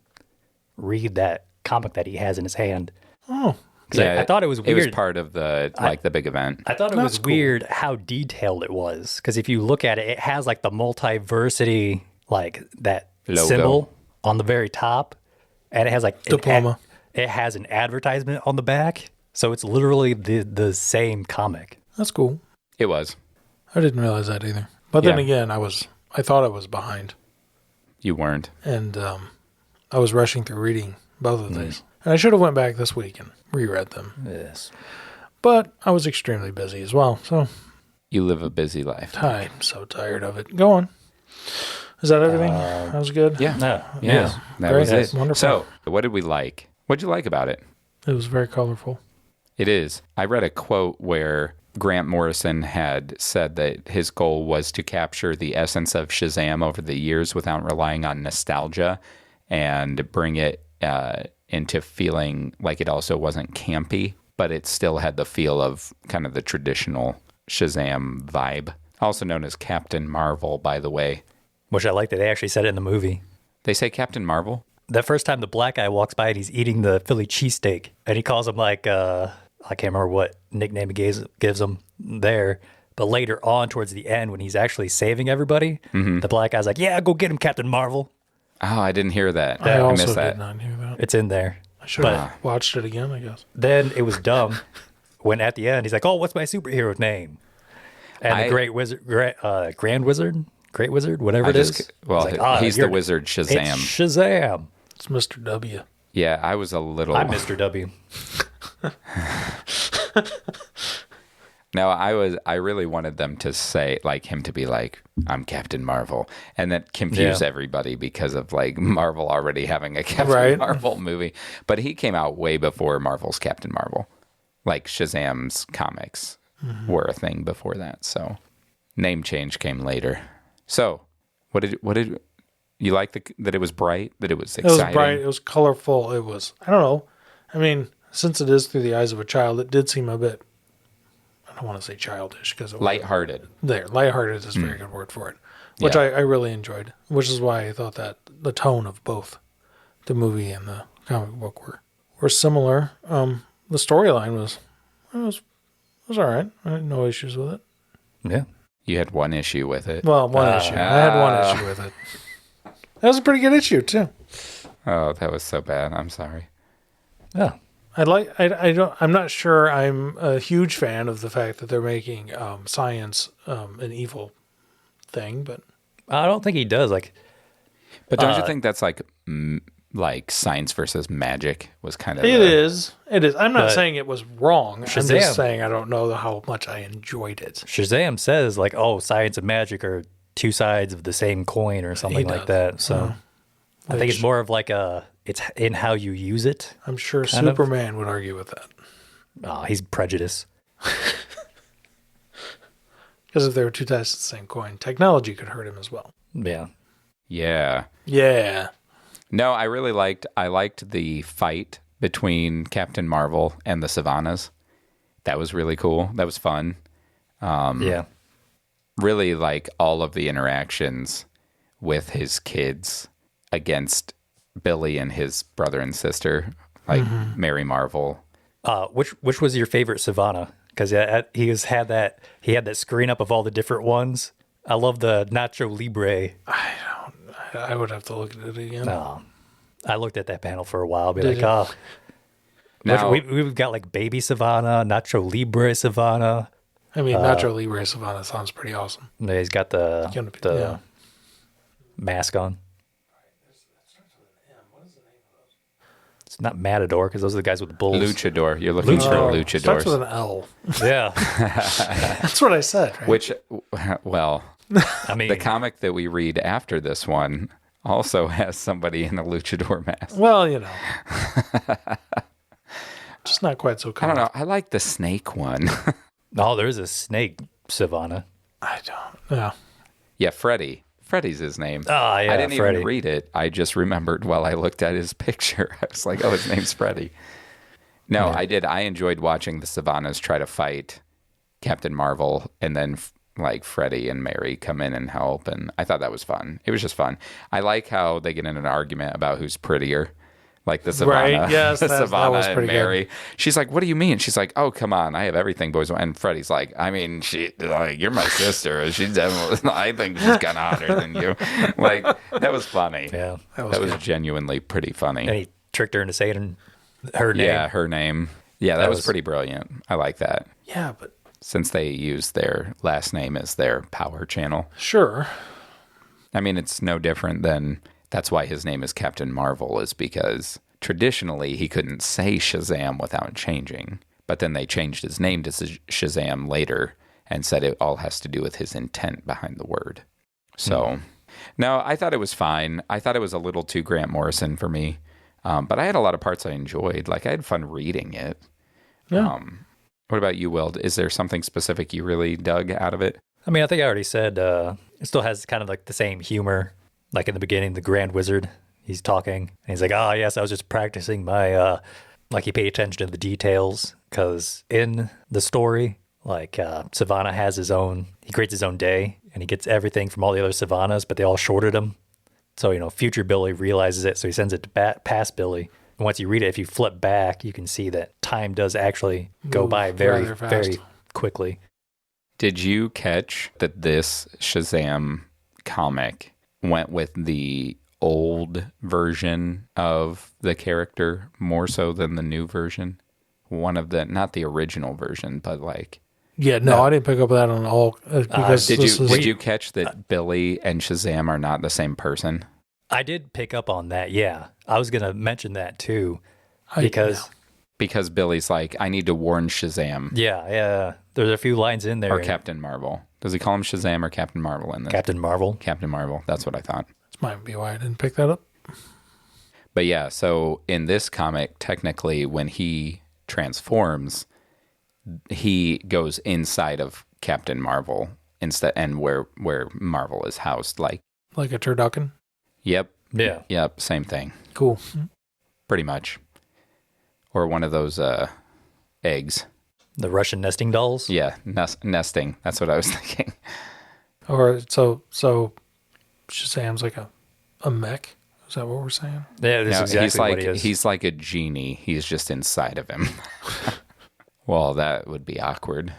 S2: read that comic that he has in his hand.
S1: Oh.
S2: Yeah, I thought it was weird.
S3: It was part of the the big event.
S2: I thought it was weird how detailed it was. Because if you look at it, it has like the multiversity, like that
S3: logo.
S2: symbol on the very top. And it has like
S1: diploma.
S2: it has an advertisement on the back. So it's literally the same comic.
S1: That's cool.
S3: It was.
S1: I didn't realize that either. But then
S3: Yeah.
S1: again, I thought I was behind.
S3: You weren't.
S1: And I was rushing through reading both of these. And I should have went back this week and reread them.
S2: Yes.
S1: But I was extremely busy as well. So
S3: You live a busy life.
S1: I'm so tired of it. Go on. Is that everything? That was good?
S3: Yeah.
S2: No.
S3: Yeah.
S2: Yes.
S3: That
S1: Great.
S3: was it.
S1: Wonderful.
S3: So, what did we like? What did you like about it?
S1: It was very colorful.
S3: It is. I read a quote where Grant Morrison had said that his goal was to capture the essence of Shazam over the years without relying on nostalgia and bring it into feeling like it also wasn't campy, but it still had the feel of kind of the traditional Shazam vibe. Also known as Captain Marvel, by the way.
S2: Which I like that they actually said it in the movie.
S3: They say Captain Marvel?
S2: The first time the black guy walks by and he's eating the Philly cheesesteak, and he calls him like, I can't remember what nickname he gives him there. But later on, towards the end, when he's actually saving everybody, the black guy's like, yeah, go get him, Captain Marvel.
S3: Oh, I didn't hear that.
S1: I also
S3: missed that.
S1: did not hear that.
S2: It's in there.
S1: I should have watched it again, I guess.
S2: Then it was dumb when at the end, he's like, oh, what's my superhero name? And the Great Wizard, Grand Wizard? Great Wizard, whatever it is.
S3: Well,
S2: He's like,
S3: he's the wizard
S2: It's
S3: Shazam.
S2: Shazam.
S1: It's Mr. W.
S3: Yeah, I was a little...
S2: I'm Mr. W.
S3: No, I really wanted them to say, like, him to be like, I'm Captain Marvel, and then confuse everybody because of, like, Marvel already having a Captain Marvel movie. But he came out way before Marvel's Captain Marvel. Like, Shazam's comics were a thing before that, so name change came later. So, what did you like that it was bright, that it was exciting?
S1: It was bright, it was colorful, it was, I don't know. I mean, since it is through the eyes of a child, it did seem a bit, I don't want to say childish because it was
S3: Lighthearted.
S1: Lighthearted is a very good word for it, which I really enjoyed, which is why I thought that the tone of both the movie and the comic book were similar. The storyline was all right. I had no issues with it.
S2: Yeah.
S3: You had one issue with it.
S1: Well, one issue. I had one issue with it. That was a pretty good issue too.
S3: Oh, that was so bad. I'm sorry.
S2: Yeah.
S1: I'm not sure I'm a huge fan of the fact that they're making science an evil thing, but
S2: I don't think he does. Like,
S3: But don't you think that's like science versus magic was kind of...
S1: It is. I'm not saying it was wrong.
S2: Shazam.
S1: I'm just saying I don't know how much I enjoyed it.
S2: Shazam says, like, oh, science and magic are two sides of the same coin or something like that. So I think it's more of like it's in how you use it.
S1: I'm sure Superman would argue with that.
S2: Oh, he's prejudiced.
S1: Because if they were two sides of the same coin, technology could hurt him as well.
S2: Yeah.
S3: Yeah.
S1: Yeah.
S3: No, I liked the fight between Captain Marvel and the Savannas. That was really cool. That was fun.
S2: Yeah.
S3: Really like all of the interactions with his kids against Billy and his brother and sister, like Mary Marvel.
S2: Which was your favorite Savannah? Because he had that screen up of all the different ones. I love the Nacho Libre.
S1: I would have to look at it again.
S2: I looked at that panel for a while.
S3: Now-
S2: we've got like Baby Savannah, Nacho Libre Savannah.
S1: I mean, Nacho Libre Savannah sounds pretty awesome.
S2: Yeah, he's got the mask on. It's not Matador because those are the guys with the bulls.
S3: Luchador. You're looking for luchadors.
S1: Starts with an L.
S2: Yeah.
S1: That's what I said, right?
S3: Which, well,
S2: I mean,
S3: the comic that we read after this one also has somebody in a luchador mask.
S1: Well, you know. Just not quite so
S3: I
S1: common.
S3: don't know. I like the snake one.
S2: no, there's a snake Savannah.
S1: I don't know.
S3: Yeah, Freddy. Freddy's his name.
S2: Oh, yeah,
S3: I didn't
S2: Freddy.
S3: even read it. I just remembered while I looked at his picture. I was like, oh, his name's Freddy. No, I did. I enjoyed watching the Savannas try to fight Captain Marvel, and then like Freddy and Mary come in and help, and I thought that was fun. It was just fun. I like how they get in an argument about who's prettier. Like the Savannah,
S1: Right, yes,
S3: the
S1: that
S3: Savannah
S1: was
S3: and
S1: pretty
S3: Mary.
S1: good.
S3: She's like, "What do you mean?" She's like, "Oh, come on, I have everything boys want." And Freddie's like, "I mean, you're my sister. She's definitely. I think she's kind of hotter than you." Like that was funny.
S2: Yeah.
S3: That was genuinely pretty funny.
S2: And he tricked her into saying Her name.
S3: Yeah, her name. Yeah, that was pretty brilliant. I like that.
S1: Yeah, but
S3: Since they use their last name as their power channel.
S1: sure.
S3: I mean, it's no different than that's why his name is Captain Marvel, is because traditionally he couldn't say Shazam without changing. But then they changed his name to Shazam later and said it all has to do with his intent behind the word. So, no, I thought it was fine. I thought it was a little too Grant Morrison for me. But I had a lot of parts I enjoyed. Like, I had fun reading it.
S1: Yeah.
S3: What about you, Will? Is there something specific you really dug out of it?
S2: I mean, I think I already said it still has kind of like the same humor. Like in the beginning, the Grand Wizard, he's talking. And he's like, oh, yes, I was just practicing my, like he paid attention to the details. Because in the story, like Savannah has his own, he creates his own day. And he gets everything from all the other Savannas, but they all shorted him. So, you know, future Billy realizes it. So he sends it to past Billy. And once you read it, if you flip back, you can see that time does actually go by very, very quickly.
S3: Did you catch that this Shazam comic went with the old version of the character more so than the new version? One of the, not the original version, but like...
S1: Yeah, no, I didn't pick up that on all. Because
S3: did you catch that Billy and Shazam are not the same person?
S2: I did pick up on that, yeah. I was going to mention that too. Because
S3: Billy's like, I need to warn Shazam.
S2: Yeah. There's a few lines in there.
S3: Or Captain Marvel. Does he call him Shazam or Captain Marvel in this?
S2: Captain Marvel.
S3: Captain Marvel. That's what I thought.
S1: This might be why I didn't pick that up.
S3: But yeah, so in this comic, technically, when he transforms, he goes inside of Captain Marvel instead, and where Marvel is housed, like
S1: a turducken?
S3: Yep.
S2: Yeah.
S3: Yep. Same thing.
S1: Cool.
S3: Pretty much. Or one of those eggs.
S2: The Russian nesting dolls?
S3: Yeah, nesting. That's what I was thinking.
S1: Or so Shazam's like a mech? Is that what we're saying?
S2: Yeah, that's exactly what he is.
S3: He's like a genie. He's just inside of him. Well, that would be awkward.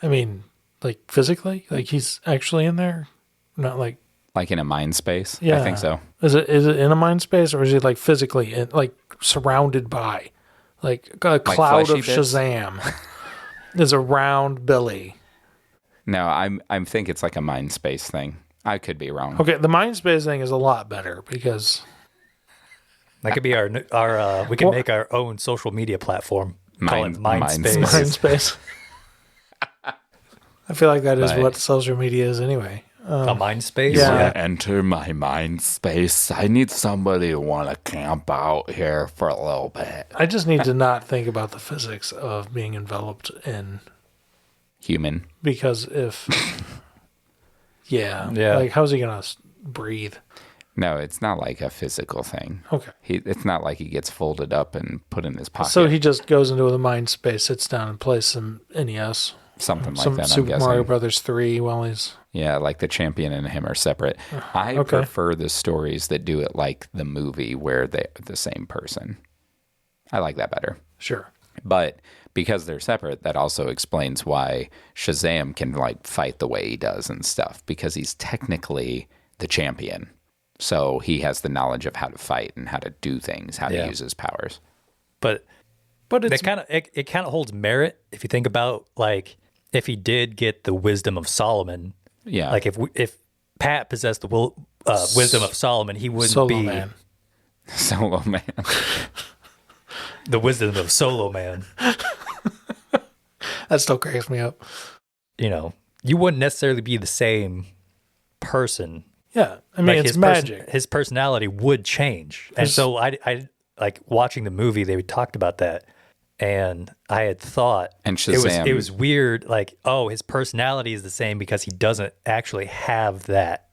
S1: I mean, like physically? Like he's actually in there? Not like...
S3: Like in a mind space?
S1: Yeah.
S3: I think so.
S1: Is it in a mind space, or is he like physically in, like surrounded by, like a cloud of Shazam is around Billy?
S3: No, I'm think it's like a mind space thing. I could be wrong.
S1: Okay, the mind space thing is a lot better because
S2: that could be our we can make our own social media platform. Mind space.
S1: Mind space. I feel like that is what social media is anyway.
S2: A mind space?
S3: Yeah. Enter my mind space. I need somebody to want to camp out here for a little bit.
S1: I just need to not think about the physics of being enveloped in
S3: human.
S1: Because if like how's he gonna breathe?
S3: No, it's not like a physical thing.
S1: Okay.
S3: It's not like he gets folded up and put in his pocket.
S1: So he just goes into the mind space, sits down and plays some NES.
S3: Something like that,
S1: Super
S3: I'm guessing.
S1: Mario Brothers 3 while he's...
S3: Yeah, like the champion and him are separate. I prefer the stories that do it like the movie where they're the same person. I like that better.
S1: Sure.
S3: But because they're separate, that also explains why Shazam can like fight the way he does and stuff, because he's technically the champion. So he has the knowledge of how to fight and how to do things, how to use his powers.
S2: But it's it kind of holds merit if you think about like if he did get the wisdom of Solomon.
S3: Yeah.
S2: Like if Pat possessed the wisdom of Solomon, he wouldn't
S1: Solo Man.
S3: Solo Man.
S2: The wisdom of Solo Man.
S1: That still cracks me up.
S2: You know, you wouldn't necessarily be the same person.
S1: Yeah, I mean,
S2: like
S1: it's magic.
S2: His personality would change. And so I like watching the movie, they talked about that. And I had thought
S3: and Shazam,
S2: it was weird, like, oh, his personality is the same because he doesn't actually have that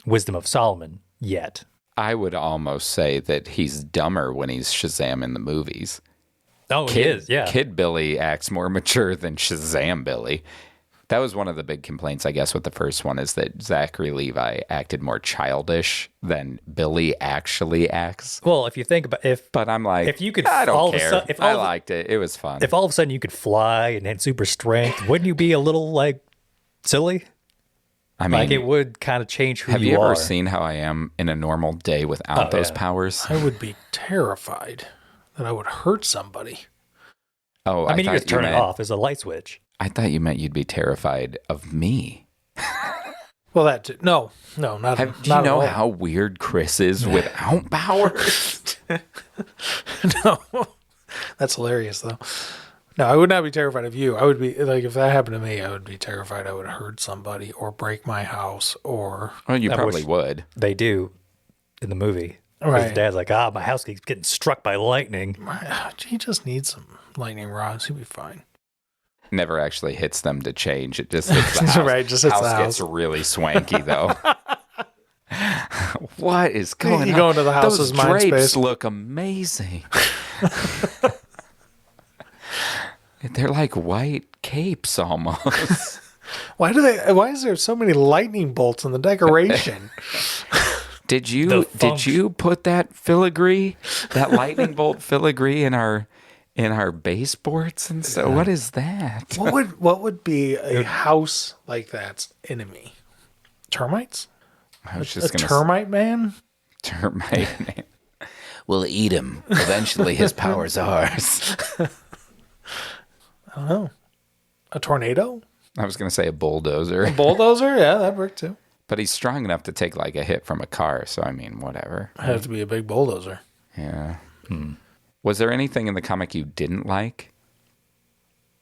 S2: wisdom of Solomon yet.
S3: I would almost say that he's dumber when he's Shazam in the movies.
S2: Oh, he is, yeah.
S3: Kid Billy acts more mature than Shazam Billy. That was one of the big complaints, I guess, with the first one, is that Zachary Levi acted more childish than Billy actually acts.
S2: Well, if you think about
S3: but I'm like,
S2: if you could,
S3: I don't care. I liked it. It was fun.
S2: If all of a sudden you could fly and had super strength, wouldn't you be a little like silly?
S3: I mean,
S2: like it would kind of change who you are.
S3: Have you ever seen how I am in a normal day without those powers?
S1: I would be terrified. that I would hurt somebody.
S3: Oh,
S2: I mean, you
S3: thought
S2: just turn it
S3: meant-
S2: off as a light switch.
S3: I thought you meant you'd be terrified of me.
S1: Well, that too. No, not.
S3: Do you
S1: not
S3: know
S1: at all.
S3: how weird Chris is without powers?
S1: No, that's hilarious though. No, I would not be terrified of you. I would be like, if that happened to me, I would be terrified. I would hurt somebody or break my house or.
S3: Well, you
S2: I
S3: probably
S2: wish-
S3: would.
S2: They do in the movie.
S1: Right.
S2: His dad's like, my house keeps getting struck by lightning.
S1: He just needs some lightning rods. He'll be fine.
S3: Never actually hits them to change. It just hits the house.
S1: Right, just hits the
S3: Gets
S1: house.
S3: really swanky though. What is going on?
S1: You go into the house's
S3: Those
S1: mind
S3: drapes
S1: space.
S3: look amazing. They're like white capes almost.
S1: Why is there so many lightning bolts in the decoration?
S3: Did
S2: The
S3: you
S2: funk.
S3: put that filigree, that lightning bolt filigree in our baseboards and so? What is that?
S1: What would be a house like that's enemy? Termites?
S3: I was
S1: A
S3: just gonna
S1: termite man?
S3: termite. We'll eat him. Eventually, his power's ours.
S1: I don't know. A tornado?
S3: I was gonna say a bulldozer,
S1: Bulldozer? Yeah, that worked too.
S3: but he's strong enough to take like a hit from a car. So I mean, whatever.
S1: It'd have to be a big bulldozer.
S3: Yeah. Was there anything in the comic you didn't like?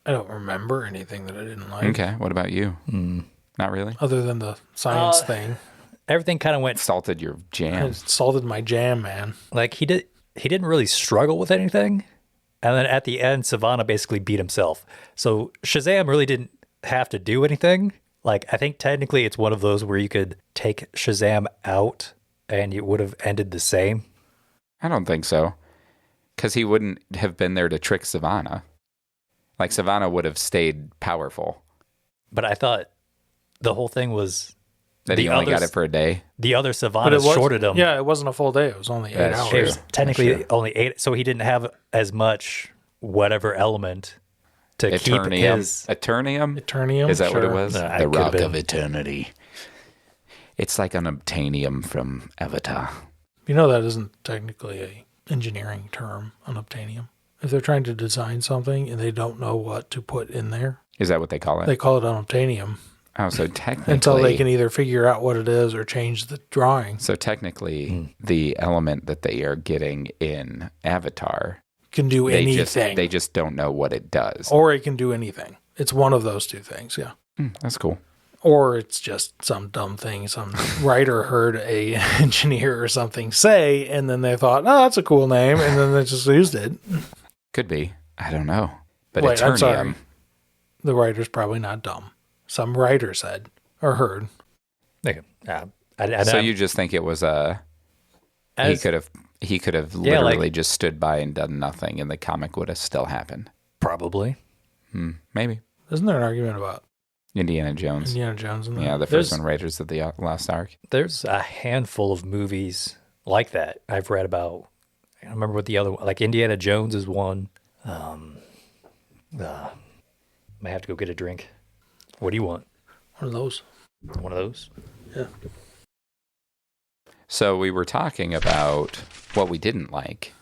S1: I don't remember anything that I didn't like.
S3: Okay. What about you? Not really.
S1: Other than the science thing.
S2: Everything kind of went
S3: Salted your jam.
S1: It salted my jam, man.
S2: like he didn't really struggle with anything. And then at the end, Savannah basically beat himself. So Shazam really didn't have to do anything. Like, I think technically it's one of those where you could take Shazam out and it would have ended the same.
S3: I don't think so. Because he wouldn't have been there to trick Savannah. Like, Savannah would have stayed powerful.
S2: But I thought the whole thing was
S3: That he
S2: The
S3: only got
S2: others-
S3: it for a day.
S2: the other
S1: But
S2: Savannah
S1: it was
S2: shorted him.
S1: Yeah, it wasn't a full day. It was only 8
S3: That's
S1: hours.
S3: true.
S2: It was technically
S3: Sure.
S2: only 8. So he didn't have as much whatever element to keep
S3: Eternium.
S2: his.
S3: Eternium?
S1: Eternium?
S3: Is that what it
S1: Sure.
S3: was?
S2: It
S3: The
S2: could have
S3: Rock
S2: been.
S3: of Eternity. It's like an obtainium from Avatar.
S1: You know that isn't technically a engineering term, unobtainium. If they're trying to design something and they don't know what to put in there,
S3: Is that what they call it?
S1: they call it unobtainium
S3: Oh, so technically...
S1: until they can either figure out what it is or change the drawing.
S3: So technically, the element that they are getting in Avatar,
S1: Can do anything.
S3: they just don't know what it does.
S1: Or it can do anything. It's one of those two things, yeah.
S3: That's cool.
S1: Or it's just some dumb thing some writer heard a engineer or something say, and then they thought, oh, that's a cool name, and then they just used it.
S3: Could be. I don't know. But
S1: Wait, I'm sorry.
S3: Eternium,
S1: The writer's probably not dumb. Some writer said or heard.
S2: Okay.
S3: so you just think it was he could have
S2: Yeah,
S3: literally
S2: like-
S3: just stood by and done nothing, and the comic would have still happened.
S2: probably.
S3: Maybe.
S1: Isn't there an argument about
S3: Indiana Jones.
S1: Indiana Jones in that?
S3: Yeah, the
S2: There's-
S3: first one, Raiders of the Lost Ark.
S2: There's a handful of movies like that I've read about. I don't remember what the other one, like Indiana Jones is one. May have to go get a drink. What do you want?
S1: One of those.
S2: One of those?
S1: Yeah.
S3: So we were talking about what we didn't like.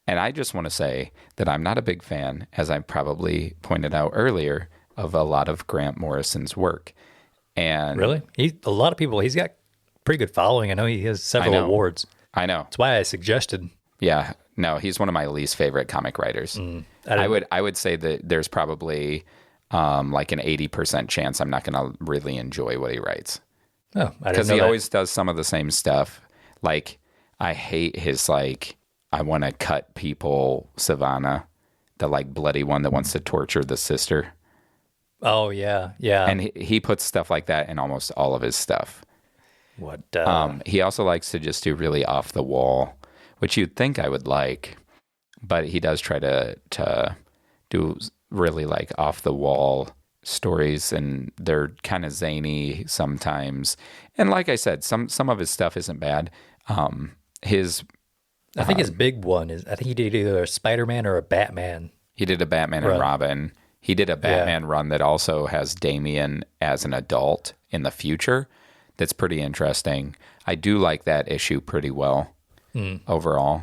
S3: And I just want to say that I'm not a big fan, as I probably pointed out earlier, of a lot of Grant Morrison's work. And
S2: Really? A lot of people, he's got pretty good following. I know he has several
S3: know.
S2: awards.
S3: I know.
S2: That's why I suggested.
S3: Yeah. No, he's one of my least favorite comic writers. I would say that there's probably like an 80% chance I'm not going to really enjoy what he writes.
S2: Oh, I didn't
S3: Because
S2: know
S3: he
S2: that.
S3: always does some of the same stuff. Like, I hate his, like, I want to cut people, Savannah, the, like, bloody one that wants to torture the sister.
S2: Oh, yeah. Yeah.
S3: And he puts stuff like that in almost all of his stuff.
S2: what?
S3: He also likes to just do really off the wall, which you'd think I would like, but he does try to do really like off the wall stories, and they're kind of zany sometimes. And like I said, some of his stuff isn't bad.
S2: I think his big one is, I think he did either a Spider-Man or a Batman.
S3: He did a Batman and
S2: Run.
S3: Robin. He did a Batman run that also has Damian as an adult in the future. That's pretty interesting. I do like that issue pretty well overall.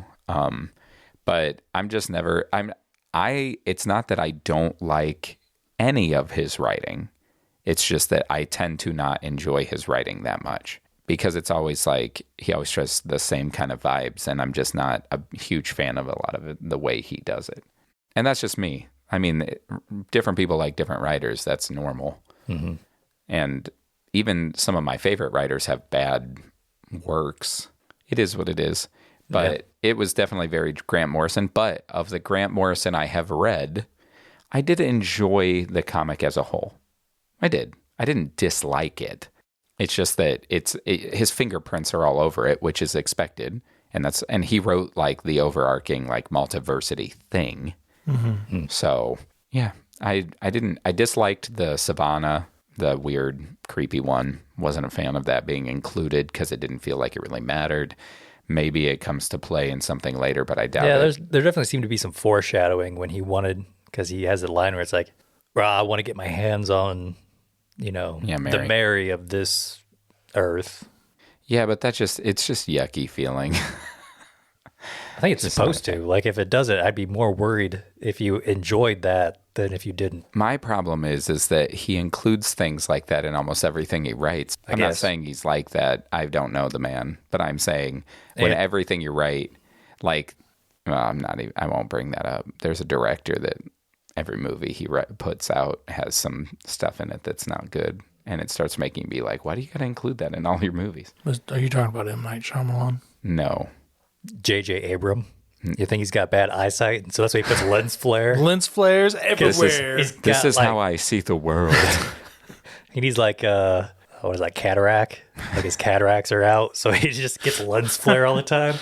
S3: But I'm just never, it's not that I don't like any of his writing. It's just that I tend to not enjoy his writing that much because it's always like, he always tries the same kind of vibes. And I'm just not a huge fan of a lot of it, the way he does it. And that's just me. I mean, different people like different writers. That's normal. Mm-hmm. And even some of my favorite writers have bad works. It is what it is. But it was definitely very Grant Morrison. But of the Grant Morrison I have read, I did enjoy the comic as a whole. I did. I didn't dislike it. It's just that his fingerprints are all over it, which is expected. And he wrote like the overarching like multiversity thing. Mm-hmm. So yeah, I disliked the Savannah, the weird, creepy one. Wasn't a fan of that being included because it didn't feel like it really mattered. Maybe it comes to play in something later, but I doubt it.
S2: Yeah, there definitely seemed to be some foreshadowing when he wanted, because he has a line where it's like, I want to get my hands on, the Mary of this earth.
S3: Yeah, but it's just yucky feeling.
S2: I think it's supposed to. Like, if it doesn't, I'd be more worried if you enjoyed that than if you didn't.
S3: My problem is that he includes things like that in almost everything he writes. I'm not saying he's like that. I don't know the man, but I'm saying when everything you write, like, I won't bring that up. There's a director that every movie he puts out has some stuff in it that's not good. And it starts making me like, why do you got to include that in all your movies?
S1: Are you talking about M. Night Shyamalan?
S3: No.
S2: J.J. Abrams. You think he's got bad eyesight, and so that's why he puts lens flare?
S1: Lens flares everywhere.
S3: This is how I see the world.
S2: And he's like, what is that, cataract? Like his cataracts are out, so he just gets lens flare all the time.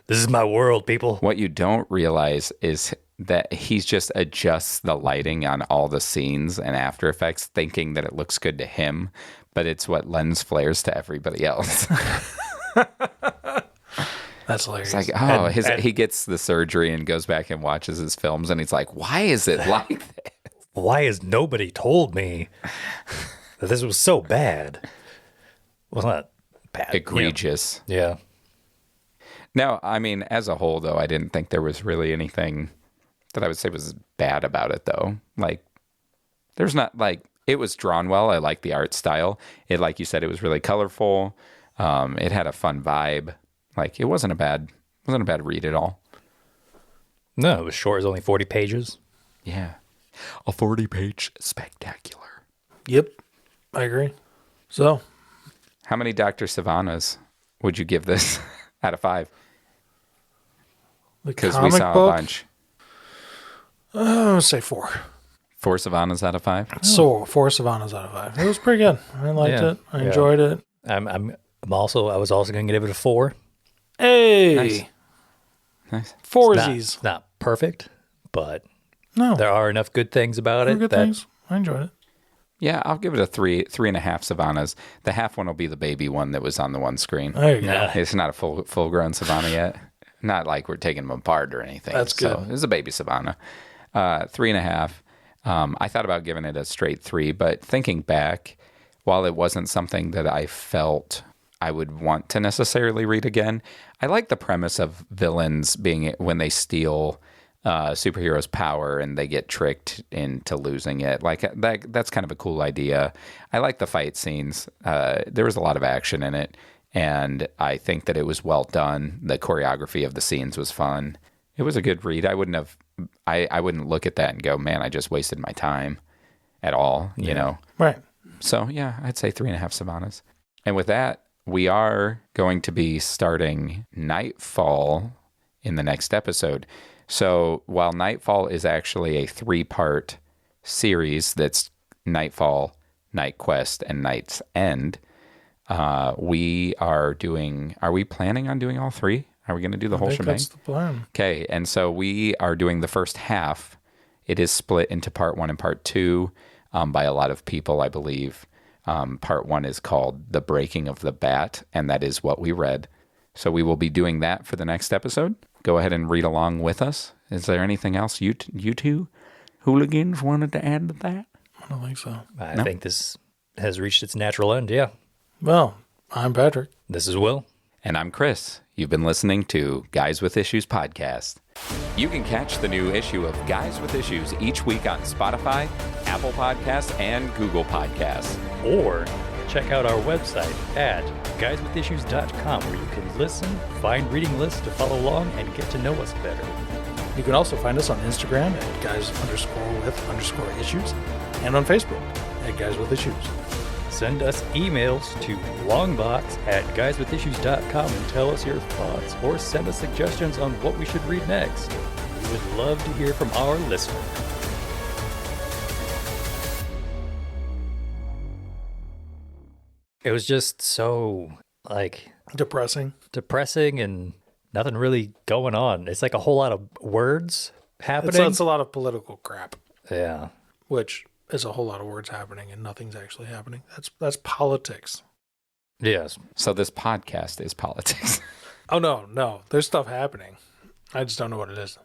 S2: This is my world, people.
S3: What you don't realize is that he's just adjusts the lighting on all the scenes and After Effects, thinking that it looks good to him, but it's what lens flares to everybody else.
S1: That's hilarious.
S3: It's like, he gets the surgery and goes back and watches his films, and he's like, why is it like this?
S2: Why has nobody told me that this was so bad? Well, not bad.
S3: Egregious.
S2: Yeah.
S3: No, I mean, as a whole, though, I didn't think there was really anything that I would say was bad about it, though. Like, there's not, like, it was drawn well. I like the art style. It, like you said, it was really colorful. It had a fun vibe. Like, it wasn't a bad read at all.
S2: No, it was short. It was only 40 pages.
S3: Yeah. A 40-page spectacular.
S1: Yep, I agree. So,
S3: how many Dr. Savannahs would you give this out of 5? Because we saw a bunch.
S1: I'll say 4.
S3: 4 Savannahs out of 5?
S1: So 4 Savannahs out of 5. It was pretty good. I liked it. I enjoyed it.
S2: I was also going to give it a 4.
S1: Hey,
S3: Nice.
S1: Foursies.
S2: It's not perfect, but
S1: No,
S2: there are enough good things about it.
S1: good things. I enjoyed it.
S3: Yeah, I'll give it a 3.5 Savannahs. The half one will be the baby one that was on the one screen.
S1: There you go.
S3: It's not a full grown Savannah yet. Not like we're taking them apart or anything.
S1: That's good.
S3: So it's a baby Savannah. 3.5. I thought about giving it a straight 3, but thinking back, while it wasn't something that I felt I would want to necessarily read again, I like the premise of villains being when they steal superheroes' power and they get tricked into losing it. Like that's kind of a cool idea. I like the fight scenes. There was a lot of action in it, and I think that it was well done. The choreography of the scenes was fun. It was a good read. I wouldn't look at that and go, man, I just wasted my time at all, you know?
S1: Right.
S3: So yeah, I'd say 3.5 Savannahs. And with that, we are going to be starting Nightfall in the next episode. So while Nightfall is actually a 3-part series that's Nightfall, Night Quest, and Night's End, are we planning on doing all 3? Are we going to do the whole shebang?
S1: That's the plan.
S3: Okay, and so we are doing the first half. It is split into part 1 and part 2 by a lot of people, I believe. Part 1 is called The Breaking of the Bat, and that is what we read. So we will be doing that for the next episode. Go ahead and read along with us. Is there anything else you two hooligans wanted to add to that?
S1: I don't think so.
S2: I think this has reached its natural end, yeah.
S1: Well, I'm Patrick.
S2: This is Will.
S3: And I'm Chris. You've been listening to Guys with Issues podcast. You can catch the new issue of Guys with Issues each week on Spotify, Apple Podcasts, and Google Podcasts.
S2: Or check out our website at guyswithissues.com, where you can listen, find reading lists to follow along, and get to know us better.
S1: You can also find us on Instagram at guys_with_issues and on Facebook at Guys with Issues.
S2: Send us emails to longbox@guyswithissues.com and tell us your thoughts, or send us suggestions on what we should read next. We would love to hear from our listeners. It was just so,
S1: Depressing
S2: and nothing really going on. It's like a whole lot of words happening.
S1: It's a lot of political crap.
S2: Yeah.
S1: Which is a whole lot of words happening and nothing's actually happening. That's politics.
S2: Yes.
S3: So this podcast is politics.
S1: Oh, no. There's stuff happening. I just don't know what it is.